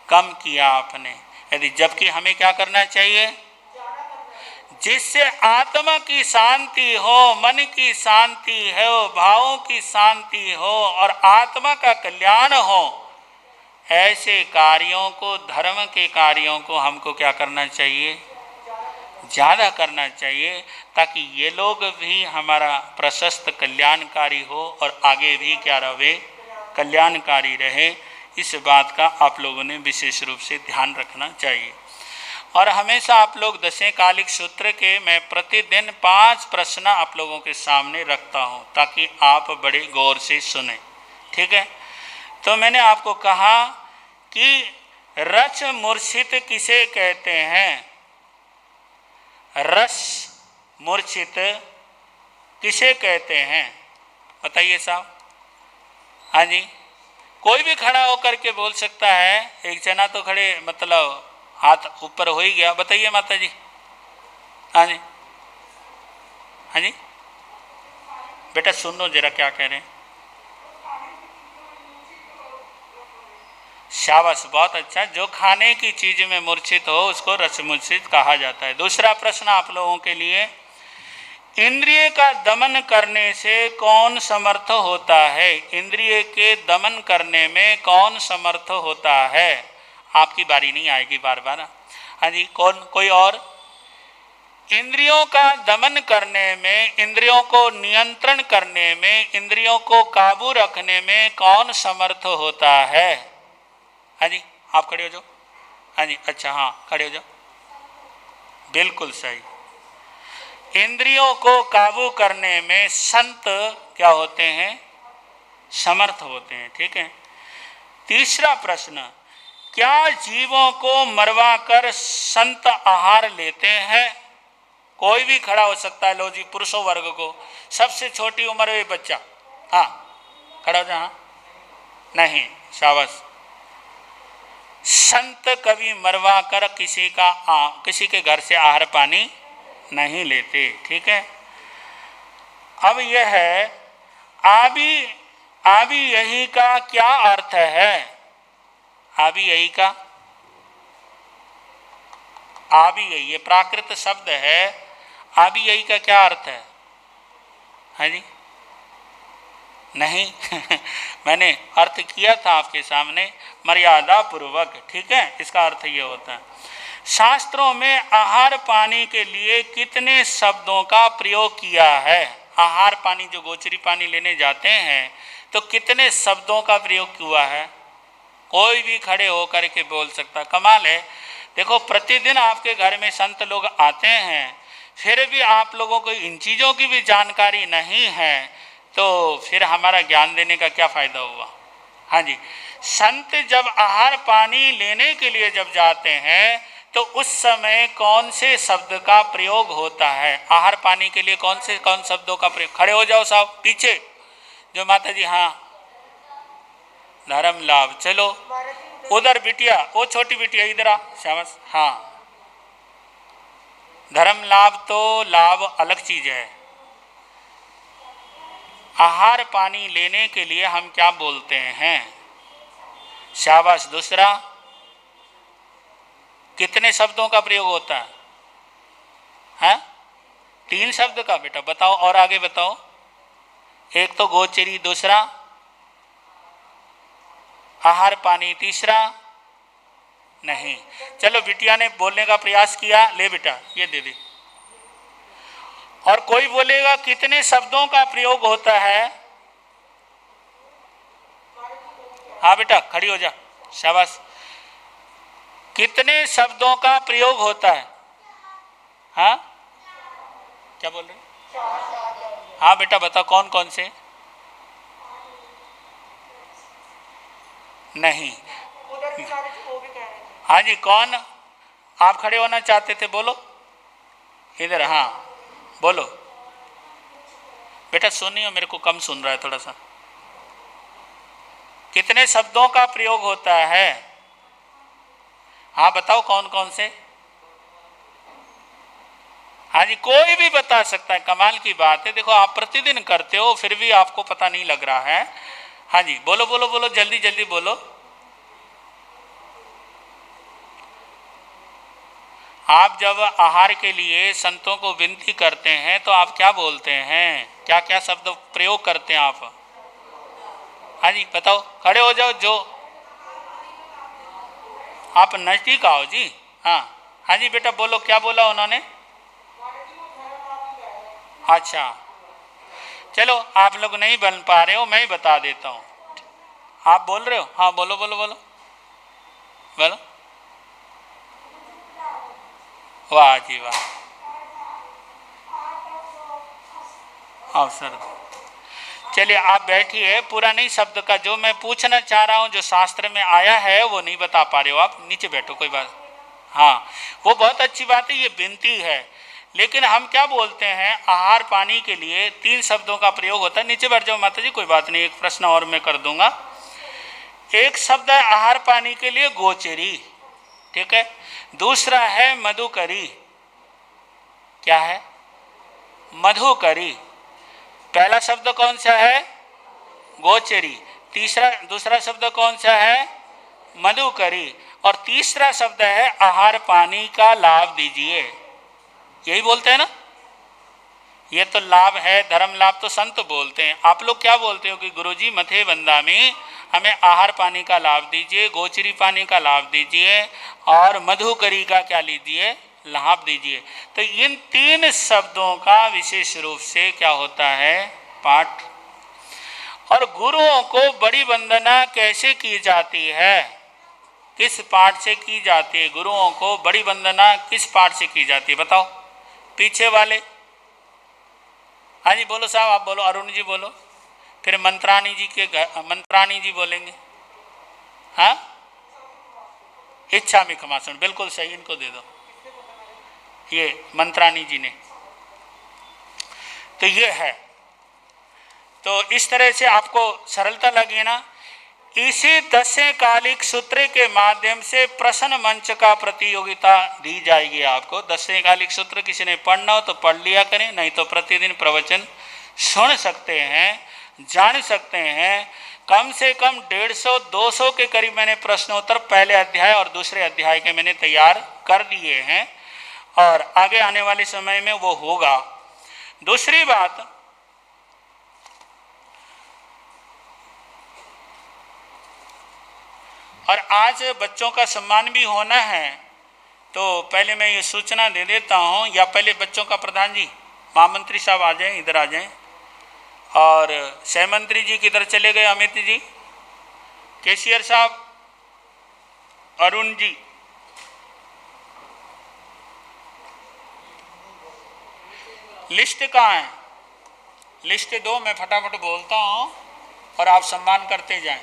कम किया आपने। यदि जबकि हमें क्या करना चाहिए? जिससे आत्मा की शांति हो, मन की शांति हो, भावों की शांति हो और आत्मा का कल्याण हो, ऐसे कार्यों को, धर्म के कार्यों को हमको क्या करना चाहिए? ज़्यादा करना चाहिए, ताकि ये लोग भी हमारा प्रशस्त कल्याणकारी हो और आगे भी क्या रहे? कल्याणकारी रहे। इस बात का आप लोगों ने विशेष रूप से ध्यान रखना चाहिए। और हमेशा आप लोग दशें कालिक सूत्र के मैं प्रतिदिन 5 प्रश्न आप लोगों के सामने रखता हूँ, ताकि आप बड़े गौर से सुने। ठीक है? तो मैंने आपको कहा कि रस मूर्छित किसे कहते हैं? रस मूर्छित किसे कहते हैं? बताइए साहब। हाँ जी, कोई भी खड़ा होकर के बोल सकता है। एक जना तो खड़े, मतलब हाथ ऊपर हो ही गया। बताइए माता जी। हाँ जी, हाँ जी, बेटा सुनो जरा क्या कह रहे हैं। शाबाश, बहुत अच्छा। जो खाने की चीज में मूर्छित हो उसको रस मूर्छित कहा जाता है। दूसरा प्रश्न आप लोगों के लिए, इंद्रिय का दमन करने से कौन समर्थ होता है? इंद्रिय के दमन करने में कौन समर्थ होता है? आपकी बारी नहीं आएगी बार बार। हाँ जी, कौन? कोई और? इंद्रियों का दमन करने में, इंद्रियों को नियंत्रण करने में, इंद्रियों को काबू रखने में कौन समर्थ होता है? हाँ जी, आप खड़े हो जाओ। हाँ जी, अच्छा, हाँ खड़े हो जाओ। बिल्कुल सही। इंद्रियों को काबू करने में संत क्या होते हैं? समर्थ होते हैं। ठीक है। तीसरा प्रश्न, क्या जीवों को मरवा कर संत आहार लेते हैं? कोई भी खड़ा हो सकता है। लो जी, पुरुषों वर्ग को, सबसे छोटी उम्र में बच्चा। हाँ, खड़ा हो जाओ। नहीं, शाबाश। संत कभी मरवा कर किसी के घर से आहार पानी नहीं लेते। ठीक है। अब यह है, आबी यही का क्या अर्थ है? आबी यही का, आबी यही, ये प्राकृत शब्द है। आबी यही का क्या अर्थ है? हाँ जी, नहीं मैंने अर्थ किया था आपके सामने, मर्यादा पूर्वक। ठीक है, इसका अर्थ ये होता है। शास्त्रों में आहार पानी के लिए कितने शब्दों का प्रयोग किया है? आहार पानी, जो गोचरी पानी लेने जाते हैं, तो कितने शब्दों का प्रयोग हुआ है? कोई भी खड़े होकर के बोल सकता। कमाल है। देखो, प्रतिदिन आपके घर में संत लोग आते हैं, फिर भी आप लोगों को इन चीज़ों की भी जानकारी नहीं है, तो फिर हमारा ज्ञान देने का क्या फायदा हुआ? हाँ जी, संत जब आहार पानी लेने के लिए जब जाते हैं, तो उस समय कौन से शब्द का प्रयोग होता है? आहार पानी के लिए कौन शब्दों का प्रयोग? खड़े हो जाओ साहब, पीछे जो माता जी। हाँ, धर्म लाभ। चलो उधर बिटिया, वो छोटी बिटिया इधर आ, शाबाश। हाँ, धर्म लाभ तो लाभ अलग चीज है। आहार पानी लेने के लिए हम क्या बोलते हैं? शाबाश। दूसरा, कितने शब्दों का प्रयोग होता है? हैं? 3 शब्द का। बेटा बताओ, और आगे बताओ। एक तो गोचरी, दूसरा आहार पानी, तीसरा नहीं। चलो, बिटिया ने बोलने का प्रयास किया, ले बेटा ये दे दे। और कोई बोलेगा कितने शब्दों का प्रयोग होता है? हाँ बेटा, खड़ी हो जा, शाबाश। कितने शब्दों का प्रयोग होता है? हाँ, क्या बोल रहे? हाँ बेटा बताओ, कौन कौन से? नहीं। हाँ जी, कौन? आप खड़े होना चाहते थे, बोलो इधर। हाँ बोलो बेटा, सुनिए, मेरे को कम सुन रहा है थोड़ा सा। कितने शब्दों का प्रयोग होता है? हाँ बताओ, कौन कौन से? हाँ जी, कोई भी बता सकता है। कमाल की बात है। देखो, आप प्रतिदिन करते हो, फिर भी आपको पता नहीं लग रहा है। हाँ जी, बोलो बोलो बोलो, जल्दी जल्दी बोलो। आप जब आहार के लिए संतों को विनती करते हैं तो आप क्या बोलते हैं, क्या क्या शब्द प्रयोग करते हैं आप? हाँ जी बताओ, खड़े हो जाओ, जो आप नजदीक आओ जी। हाँ हाँ जी बेटा बोलो, क्या बोला उन्होंने? अच्छा चलो, आप लोग नहीं बन पा रहे हो, मैं ही बता देता हूँ। आप बोल रहे हो? हाँ बोलो बोलो बोलो बोलो। वाह जी वाह, अवसर। चलिए आप बैठिए, पूरा नहीं शब्द का जो मैं पूछना चाह रहा हूँ, जो शास्त्र में आया है वो नहीं बता पा रहे हो आप, नीचे बैठो, कोई बात। हाँ वो बहुत अच्छी बात है, ये विनती है। लेकिन हम क्या बोलते हैं, आहार पानी के लिए 3 शब्दों का प्रयोग होता है। नीचे बैठ जाओ माता जी, कोई बात नहीं, एक प्रश्न और मैं कर दूंगा। एक शब्द है आहार पानी के लिए गोचरी, ठीक है। दूसरा है मधुकरी, क्या है? मधुकरी। पहला शब्द कौन सा है? गोचरी। दूसरा शब्द कौन सा है? मधुकरी। और तीसरा शब्द है आहार पानी का लाभ दीजिए, यही बोलते हैं ना। ये तो लाभ है, धर्म लाभ तो संत बोलते हैं। आप लोग क्या बोलते हो कि गुरुजी मथे बंदा में हमें आहार पानी का लाभ दीजिए, गोचरी पानी का लाभ दीजिए और मधुकरी का क्या लीजिए, लाभ दीजिए। तो इन 3 शब्दों का विशेष रूप से क्या होता है, पाठ। और गुरुओं को बड़ी वंदना कैसे की जाती है, किस पाठ से की जाती है? गुरुओं को बड़ी वंदना किस पाठ से की जाती है बताओ, पीछे वाले। हाँ जी बोलो साहब, आप बोलो, अरुण जी बोलो, फिर मंत्राणी जी के मंत्राणी जी बोलेंगे। हाँ इच्छा में खमासन, बिल्कुल सही, इनको दे दो, ये मंत्राणी जी ने। तो ये है, तो इस तरह से आपको सरलता लगी ना। इसी 10 कालिक सूत्र के माध्यम से प्रश्न मंच का प्रतियोगिता दी जाएगी आपको। 10 कालिक सूत्र किसी ने पढ़ना हो तो पढ़ लिया करें, नहीं तो प्रतिदिन प्रवचन सुन सकते हैं, जान सकते हैं। कम से कम 150-200 के करीब मैंने प्रश्नोत्तर पहले अध्याय और दूसरे अध्याय के मैंने तैयार कर दिए हैं, और आगे आने वाले समय में वो होगा। दूसरी बात, और आज बच्चों का सम्मान भी होना है, तो पहले मैं ये सूचना दे देता हूँ, या पहले बच्चों का प्रधान जी, महामंत्री साहब आ जाएं, इधर आ जाएं, और सहमंत्री जी किधर चले गए, अमित जी, कैशियर साहब, अरुण जी। लिस्ट कहाँ है? लिस्ट दो, मैं फटाफट बोलता हूँ और आप सम्मान करते जाएं।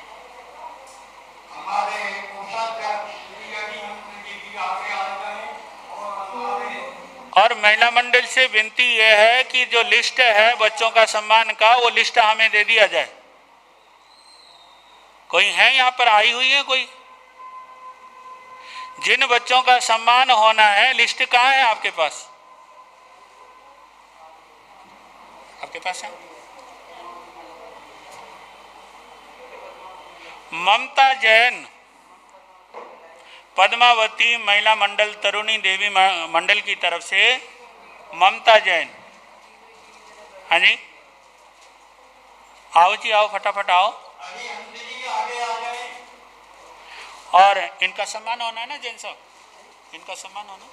और महिला मंडल से विनती यह है कि जो लिस्ट है बच्चों का सम्मान का, वो लिस्ट हमें दे दिया जाए। कोई है यहाँ पर आई हुई है कोई? जिन बच्चों का सम्मान होना है, लिस्ट कहाँ है आपके पास? आपके पास है? ममता जैन, पद्मावती महिला मंडल, तरुणी देवी मंडल की तरफ से ममता जैन। हाँ जी आओ जी, आओ फटाफट आओ। और इनका सम्मान होना है ना जैन साहब, इनका सम्मान होना।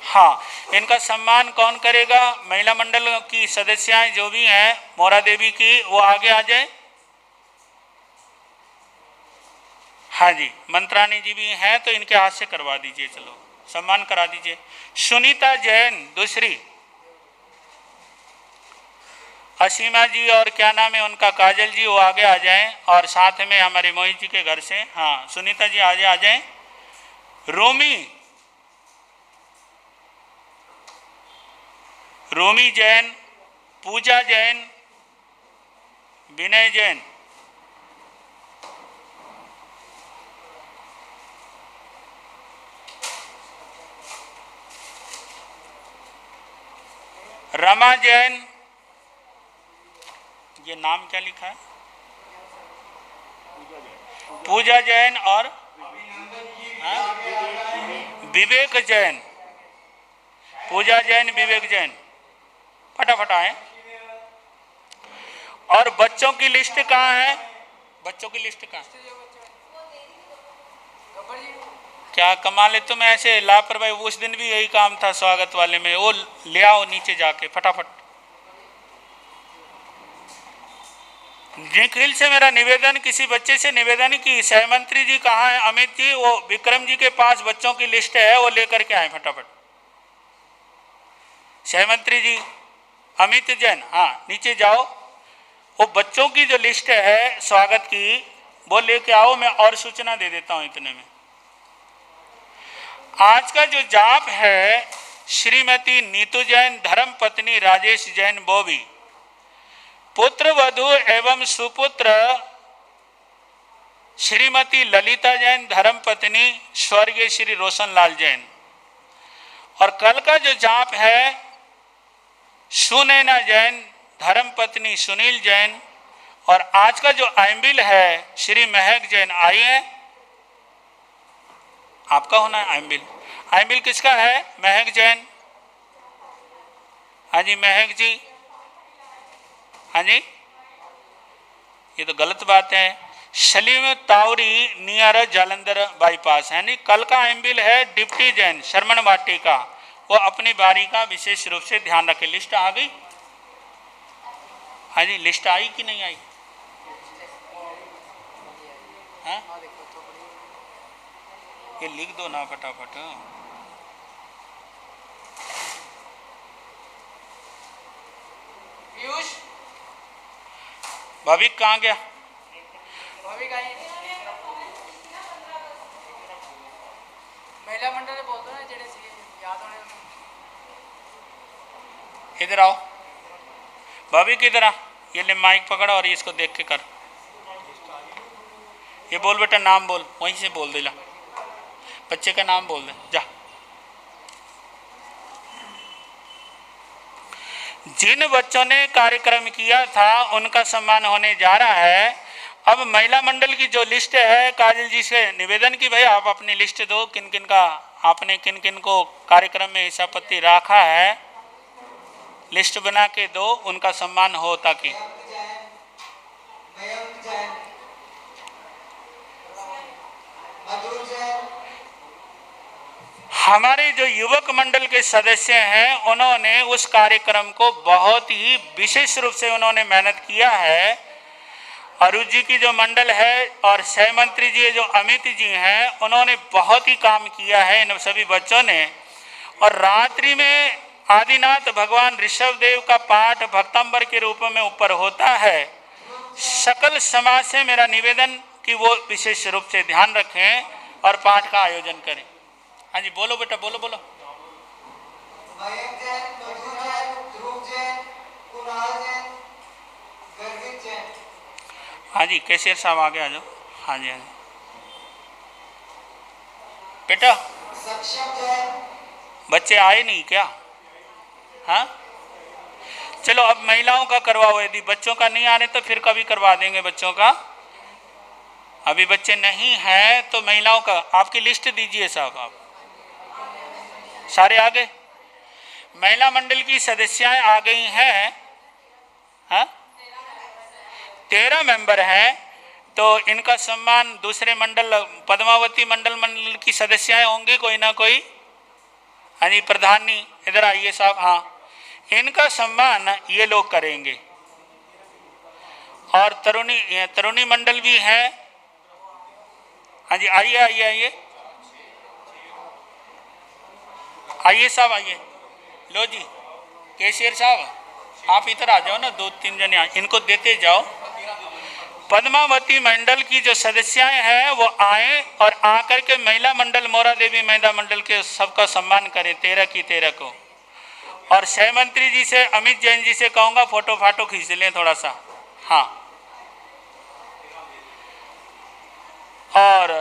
हाँ, इनका सम्मान कौन करेगा? महिला मंडल की सदस्याएं जो भी हैं, मोरा देवी की, वो आगे आ जाए। हाँ जी, मंत्राणी जी भी हैं तो इनके हाथ से करवा दीजिए, चलो सम्मान करा दीजिए। सुनीता जैन दूसरी, असीमा जी और क्या नाम है उनका, काजल जी, वो आगे आ जाएं। और साथ में हमारे मोहित जी के घर से, हाँ सुनीता जी आगे आ जाएं। रोमी जैन, पूजा जैन, विनय जैन, रमा जैन, ये नाम क्या लिखा है? पूजा जैन और विवेक जैन। पूजा जैन, विवेक जैन, फटाफट आए। और बच्चों की लिस्ट कहाँ है? बच्चों की लिस्ट कहाँ? क्या कमाल है तुम, ऐसे लापरवाही। उस दिन भी यही काम था स्वागत वाले में, वो ले आओ नीचे जाके फटाफट। निखिल से मेरा निवेदन, किसी बच्चे से निवेदन की सहमंत्री जी कहाँ है? अमित जी, वो विक्रम जी के पास बच्चों की लिस्ट है, वो लेकर के आए फटाफट। सहमंत्री जी, अमित जैन, हाँ नीचे जाओ। वो बच्चों की जो लिस्ट है स्वागत की, वो लेके आओ। मैं और सूचना दे देता हूं इतने में। आज का जो जाप है, श्रीमती नीतू जैन, धर्म पत्नी राजेश जैन बोबी, पुत्र वधु एवं सुपुत्र श्रीमती ललिता जैन, धर्म पत्नी स्वर्गीय श्री रोशन लाल जैन। और कल का जो जाप है, सुनैना जैन, धर्म पत्नी सुनील जैन। और आज का जो आइम्बिल है, श्री महक जैन। आइए, आपका होना है आइम्बिल। आइम्बिल किसका है? महक जैन। हाँ जी महक जी, हाँ जी, ये तो गलत बात है। सलीम तावरी नियर जालंधर बाईपास है नहीं। कल का एमबिल है डिप्टी जैन, शरमन वाटी का। वो अपनी बारी का विशेष रूप से ध्यान रखे। लिस्ट आ गई? हाँ जी, लिस्ट आई कि नहीं आई? हाँ, ये लिख दो ना फटाफट। पीयूष, भाभी कहाँ गया? भाभी कहीं महिला मंडल बोलते हैं जेडे याद होने। इधर आओ भाभी, किधर आ। ये ले माइक पकड़ा और इसको देख के कर। ये बोल बेटा, नाम बोल, वहीं से बोल दे। ला, बच्चे का नाम बोल दे जा। जिन बच्चों ने कार्यक्रम किया था उनका सम्मान होने जा रहा है। अब महिला मंडल की जो लिस्ट है, काजल जी से निवेदन की भाई आप अपनी लिस्ट दो, किन किन का आपने किन किन को कार्यक्रम में सभापति रखा है, लिस्ट बना के दो, उनका सम्मान हो। ताकि हमारे जो युवक मंडल के सदस्य हैं, उन्होंने उस कार्यक्रम को बहुत ही विशेष रूप से उन्होंने मेहनत किया है। अरुण जी की जो मंडल है और सह मंत्री जी जो अमित जी हैं, उन्होंने बहुत ही काम किया है इन सभी बच्चों ने। और रात्रि में आदिनाथ भगवान ऋषभ देव का पाठ भक्तंबर के रूप में ऊपर होता है। सकल समाज से मेरा निवेदन कि वो विशेष रूप से ध्यान रखें और पाठ का आयोजन करें। हाँ जी बोलो बेटा, बोलो बोलो। हाँ जी कैशियर साहब आगे आ जाओ। हाँ जी हाँ जी बेटा, बच्चे आए नहीं क्या? हाँ चलो अब महिलाओं का करवाओ। यदि बच्चों का नहीं आ रहे तो फिर कभी करवा देंगे बच्चों का। अभी बच्चे नहीं हैं तो महिलाओं का आपकी लिस्ट दीजिए साहब। आप सारे आ गए? महिला मंडल की सदस्याएं आ गई हैं। हाँ 13 मेंबर हैं, तो इनका सम्मान दूसरे मंडल पद्मावती मंडल की सदस्याएं होंगी कोई ना कोई। हाँ जी प्रधानी इधर आइए साहब। हाँ इनका सम्मान ये लोग करेंगे। और तरुणी मंडल भी है। हाँ जी आइए आइए आइए आइए साहब आइए। लो जी कैशियर साहब आप इधर आ जाओ ना, 2-3 जने इनको देते जाओ। पद्मावती मंडल की जो सदस्याएं हैं वो आए और आकर के महिला मंडल मोरा देवी महिला मंडल के सबका सम्मान करें 13 की 13 को। और सह मंत्री जी से अमित जैन जी से कहूँगा फोटो फाटो खींच लें थोड़ा सा। हाँ और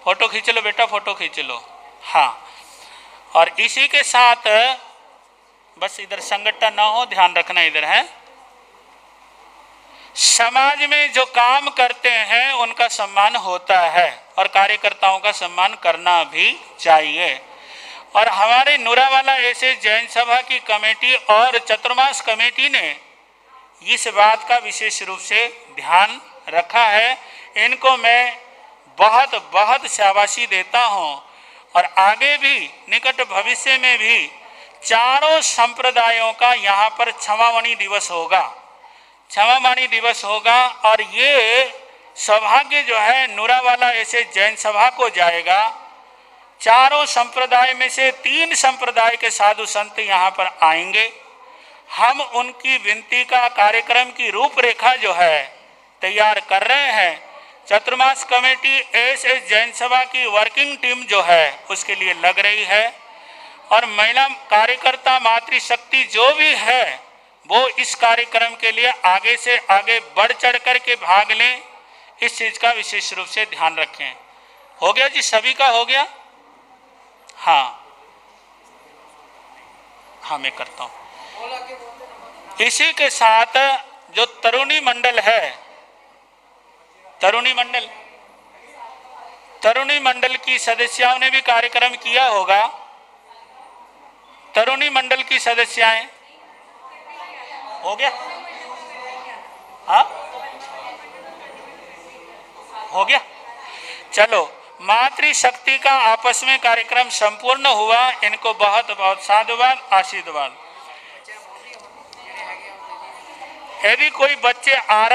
फोटो खींच लो बेटा, फोटो खींच लो। हाँ और इसी के साथ बस इधर संगठन ना हो, ध्यान रखना इधर है। समाज में जो काम करते हैं उनका सम्मान होता है और कार्यकर्ताओं का सम्मान करना भी चाहिए। और हमारे नूरावाला ऐसे जैन सभा की कमेटी और चतुर्मास कमेटी ने इस बात का विशेष रूप से ध्यान रखा है। इनको मैं बहुत बहुत शाबाशी देता हूँ और आगे भी निकट भविष्य में भी चारों संप्रदायों का यहाँ पर क्षमावाणी दिवस होगा, क्षमावाणी दिवस होगा और ये सौभाग्य जो है नूरावाला ऐसे जैन सभा को जाएगा। चारों संप्रदाय में से 3 संप्रदाय के साधु संत यहाँ पर आएंगे। हम उनकी विनती का कार्यक्रम की रूपरेखा जो है तैयार कर रहे हैं। चतुर्मास कमेटी ऐसे जैन सभा की वर्किंग टीम जो है उसके लिए लग रही है और महिला कार्यकर्ता मातृशक्ति जो भी है वो इस कार्यक्रम के लिए आगे से आगे बढ़ चढ़ कर के भाग लें। इस चीज का विशेष रूप से ध्यान रखें। हो गया जी, सभी का हो गया? हाँ हाँ मैं करता हूँ। इसी के साथ जो तरुणी मंडल है, तरुणी मंडल की सदस्याओं ने भी कार्यक्रम किया होगा। तरुणी मंडल की सदस्याएं हो गया? हाँ हो गया। चलो, मातृशक्ति का आपस में कार्यक्रम संपूर्ण हुआ। इनको बहुत बहुत साधुवाद, आशीर्वाद। यदि कोई बच्चे आ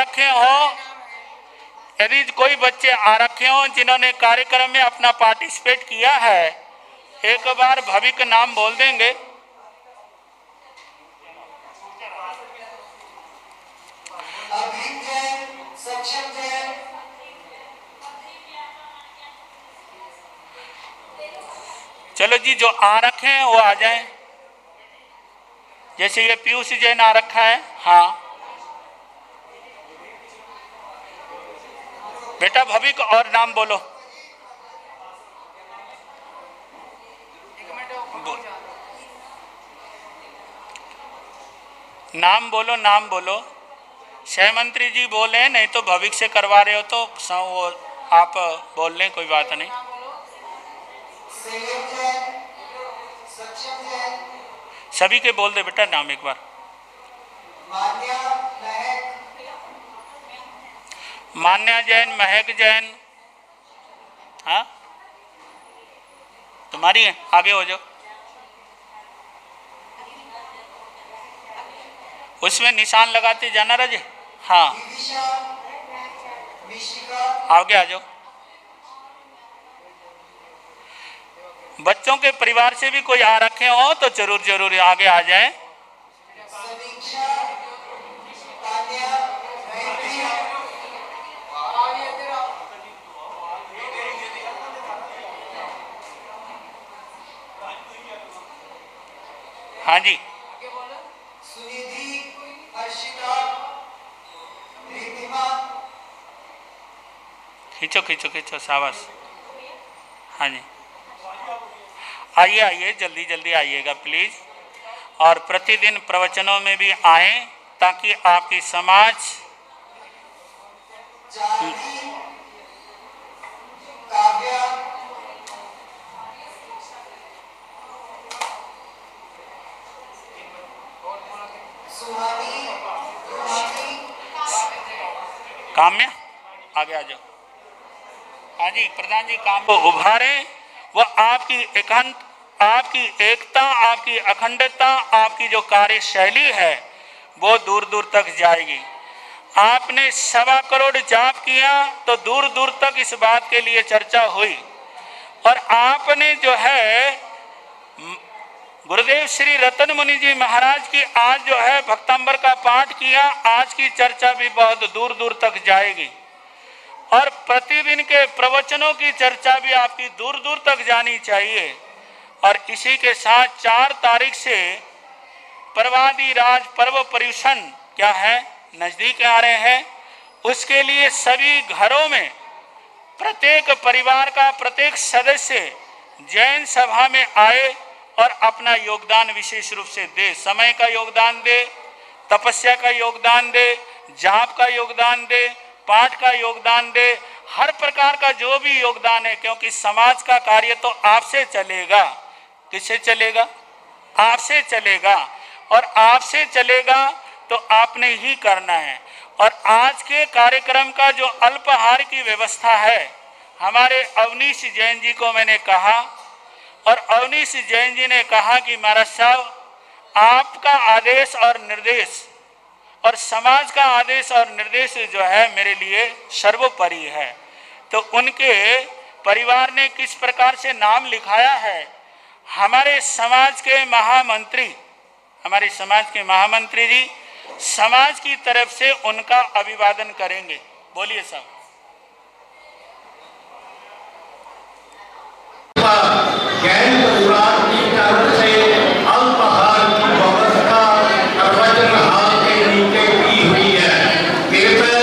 रखे हो, जिन्होंने कार्यक्रम में अपना पार्टिसिपेट किया है, एक बार भविक नाम बोल देंगे। चलो जी, जो आ रखे हैं वो आ जाएं। जैसे ये पीयूष जैन आ रखा है। हाँ बेटा भविक और नाम बोलो। नाम बोलो, नाम बोलो। सह मंत्री जी बोले, नहीं तो भविक से करवा रहे हो तो वो आप बोल लें, कोई बात नहीं। सभी के बोल दे बेटा नाम एक बार। मान्या जैन, महक जैन। हाँ तुम्हारी है, आगे हो जाओ। उसमें निशान लगाते जाना रजे। हाँ आगे आ जाओ। बच्चों के परिवार से भी कोई आ रखे हो तो जरूर जरूर आगे आ जाएं। हाँ जी, खींचो खींचो खींचो, शाबाश। हाँ जी, आइए आइए, जल्दी जल्दी आइएगा प्लीज। और प्रतिदिन प्रवचनों में भी आएं ताकि आपकी समाज काम्या आगे आ जाओ। हाँ जी प्रधान जी, काम को उभारे। वो आपकी आपकी एकता, आपकी अखंडता, आपकी जो कार्यशैली है वो दूर दूर तक जाएगी। आपने 1.25 करोड़ जाप किया तो दूर दूर तक इस बात के लिए चर्चा हुई। और आपने जो है गुरुदेव श्री रतन मुनि जी महाराज की आज जो है भक्तांबर का पाठ किया, आज की चर्चा भी बहुत दूर दूर तक जाएगी। और प्रतिदिन के प्रवचनों की चर्चा भी आपकी दूर दूर तक जानी चाहिए। और इसी के साथ 4 तारीख से पर्वादि राज पर्व पर्युषण क्या है नजदीक आ रहे हैं। उसके लिए सभी घरों में प्रत्येक परिवार का प्रत्येक सदस्य जैन सभा में आए और अपना योगदान विशेष रूप से दे। समय का योगदान दे, तपस्या का योगदान दे, जाप का योगदान दे, पाठ का योगदान दे, हर प्रकार का जो भी योगदान है, क्योंकि समाज का कार्य तो आपसे चलेगा। किससे चलेगा? आपसे चलेगा, और आपसे चलेगा तो आपने ही करना है। और आज के कार्यक्रम का जो अल्पाहार की व्यवस्था है, हमारे अवनीश जैन जी को मैंने कहा, और अवनीश जैन जी ने कहा कि महाराज साहब, आपका आदेश और निर्देश और समाज का आदेश और निर्देश जो है मेरे लिए सर्वोपरि है। तो उनके परिवार ने किस प्रकार से नाम लिखाया है, हमारे समाज के महामंत्री, हमारे समाज के महामंत्री जी समाज की तरफ से उनका अभिवादन करेंगे। बोलिए साहब। जैन परिवार की तरफ से अल्पाहार की व्यवस्था प्रवचन हाल के नीचे की हुई है। कृपया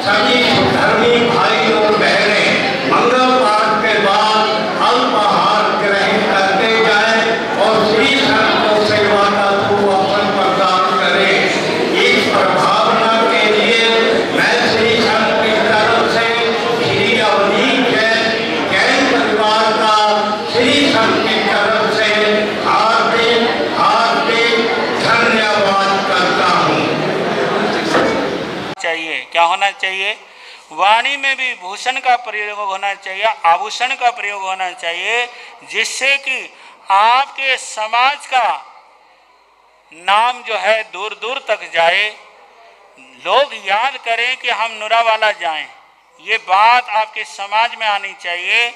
सभी धर्मी भाई और बहनें मंगल पाठ के बाद अल्पाहार ग्रहण करते जाएं और श्री संत को सेवा का अवसर प्रदान करें। इस प्रभावना के लिए मैं श्री संत की तरफ से श्री अवनीश जैन परिवार का श्री संत की तरफ से हार्दिक हार्दिक धन्यवाद करता हूँ। चाहिए क्या होना चाहिए? वाणी में भी भूषण का प्रयोग होना चाहिए, आभूषण का प्रयोग होना चाहिए, जिससे कि आपके समाज का नाम जो है दूर दूर तक जाए, लोग याद करें कि हम नुरावाला जाएं। ये बात आपके समाज में आनी चाहिए।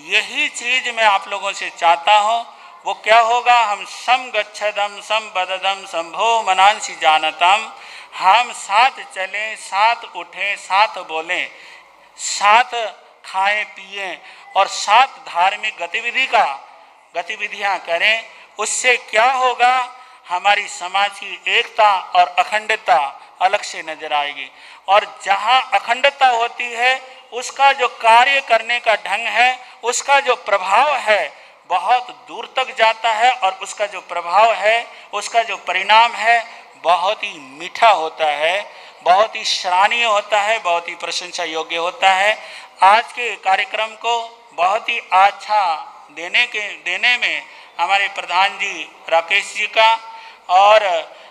यही चीज मैं आप लोगों से चाहता हूँ। वो क्या होगा? हम सम गच्छदम सम बददम संभो मनांसी जानतम। हम साथ चलें, साथ उठें, साथ बोलें, साथ खाएं पिएं और साथ धार्मिक गतिविधियां करें। उससे क्या होगा? हमारी समाज की एकता और अखंडता अलग से नजर आएगी। और जहां अखंडता होती है, उसका जो कार्य करने का ढंग है, उसका जो प्रभाव है, बहुत दूर तक जाता है, और उसका जो प्रभाव है, उसका जो परिणाम है, बहुत ही मीठा होता है, बहुत ही सराहनीय होता है, बहुत ही प्रशंसा योग्य होता है। आज के कार्यक्रम को बहुत ही अच्छा देने में हमारे प्रधान जी राकेश जी का, और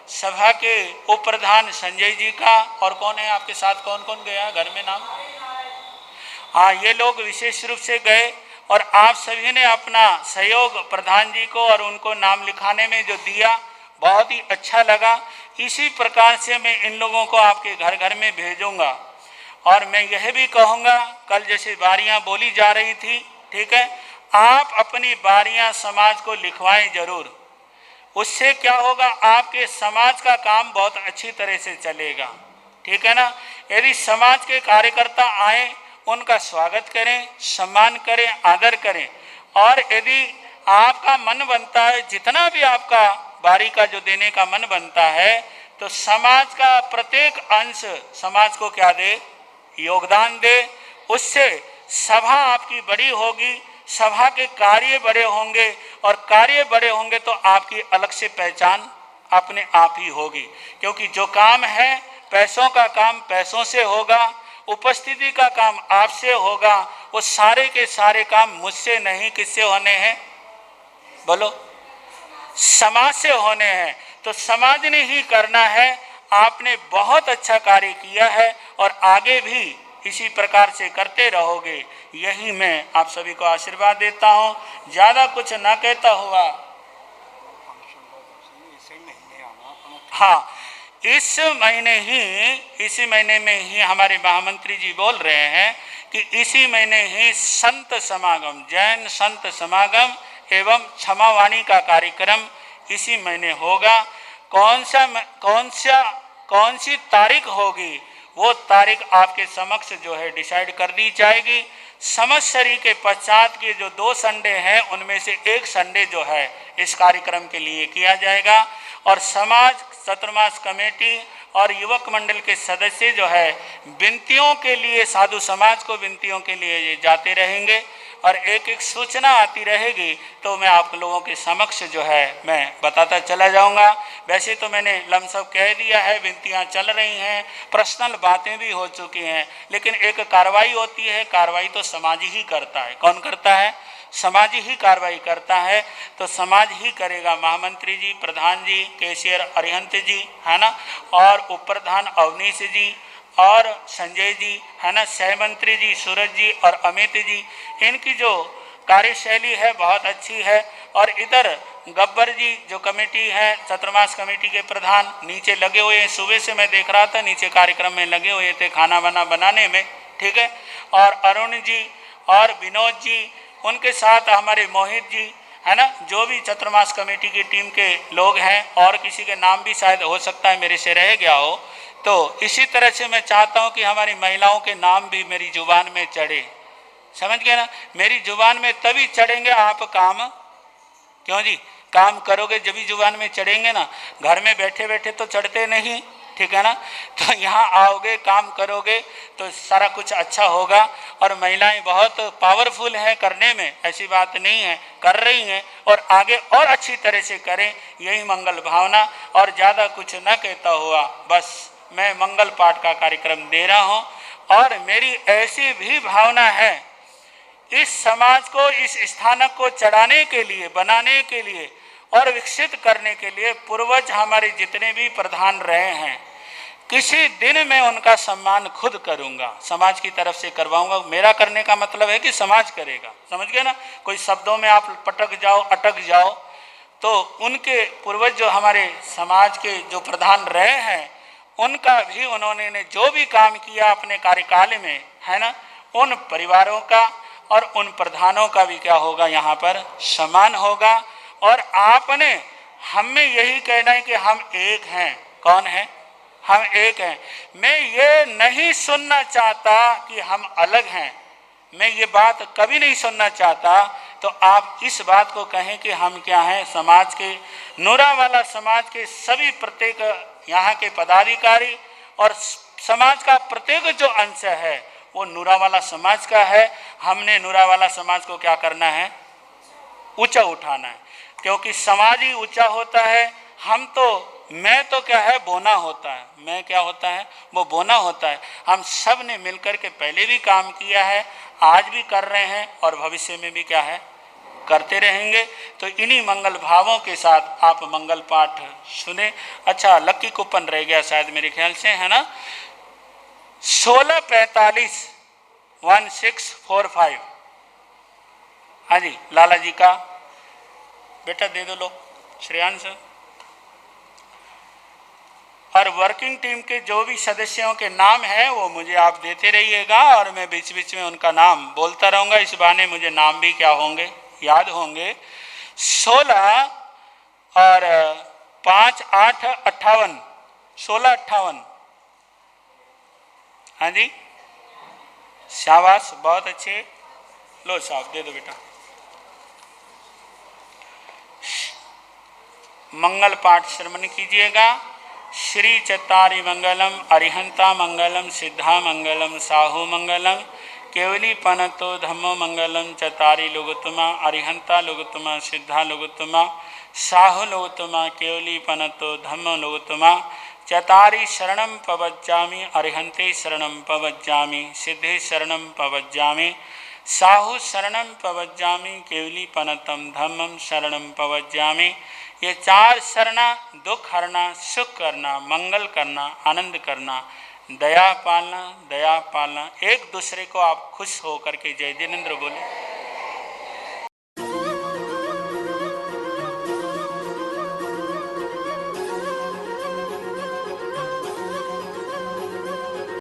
सभा के उप प्रधान संजय जी का, और कौन है आपके साथ, कौन कौन गया घर में नाम? हाँ, ये लोग विशेष रूप से गए, और आप सभी ने अपना सहयोग प्रधान जी को और उनको नाम लिखाने में जो दिया, बहुत ही अच्छा लगा। इसी प्रकार से मैं इन लोगों को आपके घर घर में भेजूंगा। और मैं यह भी कहूँगा, कल जैसे बारियां बोली जा रही थी, ठीक है, आप अपनी बारियां समाज को लिखवाएं जरूर। उससे क्या होगा? आपके समाज का काम बहुत अच्छी तरह से चलेगा, ठीक है ना। यदि समाज के कार्यकर्ता आए, उनका स्वागत करें, सम्मान करें, आदर करें। और यदि आपका मन बनता है, जितना भी आपका बारी का जो देने का मन बनता है, तो समाज का प्रत्येक अंश समाज को क्या दे? योगदान दे। उससे सभा आपकी बड़ी होगी, सभा के कार्य बड़े होंगे, और कार्य बड़े होंगे तो आपकी अलग से पहचान अपने आप ही होगी। क्योंकि जो काम है, पैसों का काम पैसों से होगा, उपस्थिति का काम आपसे होगा। वो सारे के सारे काम मुझसे नहीं, किससे होने हैं? बोलो, समाज से होने हैं। तो समाज ने ही करना है। आपने बहुत अच्छा कार्य किया है, और आगे भी इसी प्रकार से करते रहोगे, यही मैं आप सभी को आशीर्वाद देता हूँ। ज़्यादा कुछ ना कहता हुआ, हाँ, इस महीने में ही हमारे महामंत्री जी बोल रहे हैं कि इसी महीने ही संत समागम, जैन संत समागम एवं क्षमावाणी का कार्यक्रम इसी महीने होगा। कौन सी तारीख होगी, वो तारीख आपके समक्ष जो है डिसाइड कर दी जाएगी। संवत्सरी के पश्चात के जो 2 संडे हैं, उनमें से एक संडे जो है इस कार्यक्रम के लिए किया जाएगा। और समाज चतुर्मास कमेटी और युवक मंडल के सदस्य जो है विनतियों के लिए, साधु समाज को विनतियों के लिए ये जाते रहेंगे, और एक एक सूचना आती रहेगी तो मैं आप लोगों के समक्ष जो है मैं बताता चला जाऊंगा। वैसे तो मैंने लमसम कह दिया है, विनतियां चल रही हैं, पर्सनल बातें भी हो चुकी हैं, लेकिन एक कार्रवाई होती है। कार्रवाई तो समाज ही करता है। कौन करता है? समाज ही कार्रवाई करता है, तो समाज ही करेगा। महामंत्री जी, प्रधान जी, कैशियर अरिहंत जी, है ना, और उप प्रधान अवनीश जी और संजय जी, है ना, सह मंत्री जी सूरज जी और अमित जी, इनकी जो कार्यशैली है बहुत अच्छी है। और इधर गब्बर जी जो कमेटी है, चतुर्मास कमेटी के प्रधान, नीचे लगे हुए हैं। सुबह से मैं देख रहा था नीचे कार्यक्रम में लगे हुए थे खाना वाना बनाने में, ठीक है। और अरुण जी और विनोद जी, उनके साथ हमारे मोहित जी, है ना, जो भी चतुर्मास कमेटी की टीम के लोग हैं, और किसी के नाम भी शायद हो सकता है मेरे से रह गया हो। तो इसी तरह से मैं चाहता हूँ कि हमारी महिलाओं के नाम भी मेरी जुबान में चढ़े, समझ गए ना। मेरी जुबान में तभी चढ़ेंगे आप काम, क्यों जी, काम करोगे जब भी जुबान में चढ़ेंगे ना। घर में बैठे बैठे तो चढ़ते नहीं, ठीक है ना। तो यहाँ आओगे, काम करोगे तो सारा कुछ अच्छा होगा। और महिलाएं बहुत पावरफुल हैं करने में, ऐसी बात नहीं है, कर रही हैं और आगे और अच्छी तरह से करें, यही मंगल भावना। और ज़्यादा कुछ न कहता हुआ बस मैं मंगल पाठ का कार्यक्रम दे रहा हूँ। और मेरी ऐसी भी भावना है, इस समाज को, इस स्थानक को चढ़ाने के लिए, बनाने के लिए और विकसित करने के लिए पूर्वज हमारे जितने भी प्रधान रहे हैं, किसी दिन मैं उनका सम्मान खुद करूंगा, समाज की तरफ से करवाऊंगा। मेरा करने का मतलब है कि समाज करेगा, समझ गए ना। कोई शब्दों में आप पटक जाओ, अटक जाओ, तो उनके पूर्वज जो हमारे समाज के जो प्रधान रहे हैं, उनका भी उन्होंने जो भी काम किया अपने कार्यकाल में, है ना, उन परिवारों का और उन प्रधानों का भी क्या होगा, यहाँ पर सम्मान होगा। और आपने हम में यही कहना है कि हम एक हैं। कौन है? हम एक हैं। मैं ये नहीं सुनना चाहता कि हम अलग हैं, मैं ये बात कभी नहीं सुनना चाहता। तो आप इस बात को कहें कि हम क्या हैं, समाज के, नूरावाला समाज के सभी प्रत्येक यहाँ के पदाधिकारी और समाज का प्रत्येक जो अंश है वो नूरावाला समाज का है। हमने नूरावाला समाज को क्या करना है, ऊंचा उठाना है, क्योंकि समाज ही ऊंचा होता है। हम तो, मैं तो क्या है, बोना होता है, मैं क्या होता है, वो बोना होता है। हम सब ने मिलकर के पहले भी काम किया है, आज भी कर रहे हैं और भविष्य में भी क्या है, करते रहेंगे। तो इन्हीं मंगल भावों के साथ आप मंगल पाठ सुने। अच्छा, लक्की कूपन रह गया शायद मेरे ख्याल से, है ना, 1645 1645। हाँ जी, लाला जी का बेटा दे दो, लो श्रेयांश। और वर्किंग टीम के जो भी सदस्यों के नाम हैं वो मुझे आप देते रहिएगा, और मैं बीच बीच में उनका नाम बोलता रहूँगा। इस बहाने मुझे नाम भी क्या होंगे, याद होंगे। 16 और 5 8 58, 16 58। हाँ जी, शाबाश, बहुत अच्छे। लो साहब, दे दो बेटा। मंगल पाठ श्रवण कीजिएगा। श्री चत्तारी मंगलम, अरिहंता मंगलम, सिद्धा मंगलम, साहू मंगलम, केवली पनतो धम्मो मंगलम, चतारी लोगोत्तमा, अरिहंता लोगोत्तमा, सिद्धा लोगोत्तमा, साहू लोगोत्तमा, केवली पनतो धम्मो लोगोत्तमा, चतारी शरणं पवज्जामि, अरिहंते शरणं पवज्जामि, सिद्धे शरणं पवज्जामि, साहू शरणं पवज्जामि, केवली पनतम धम्मं शरणं पवज्जामि। ये 4 शरणा, दुख हरना, सुख करना, मंगल करना, आनंद करना, दया पालना, दया पालना। एक दूसरे को आप खुश हो करके जय जिनेन्द्र बोले।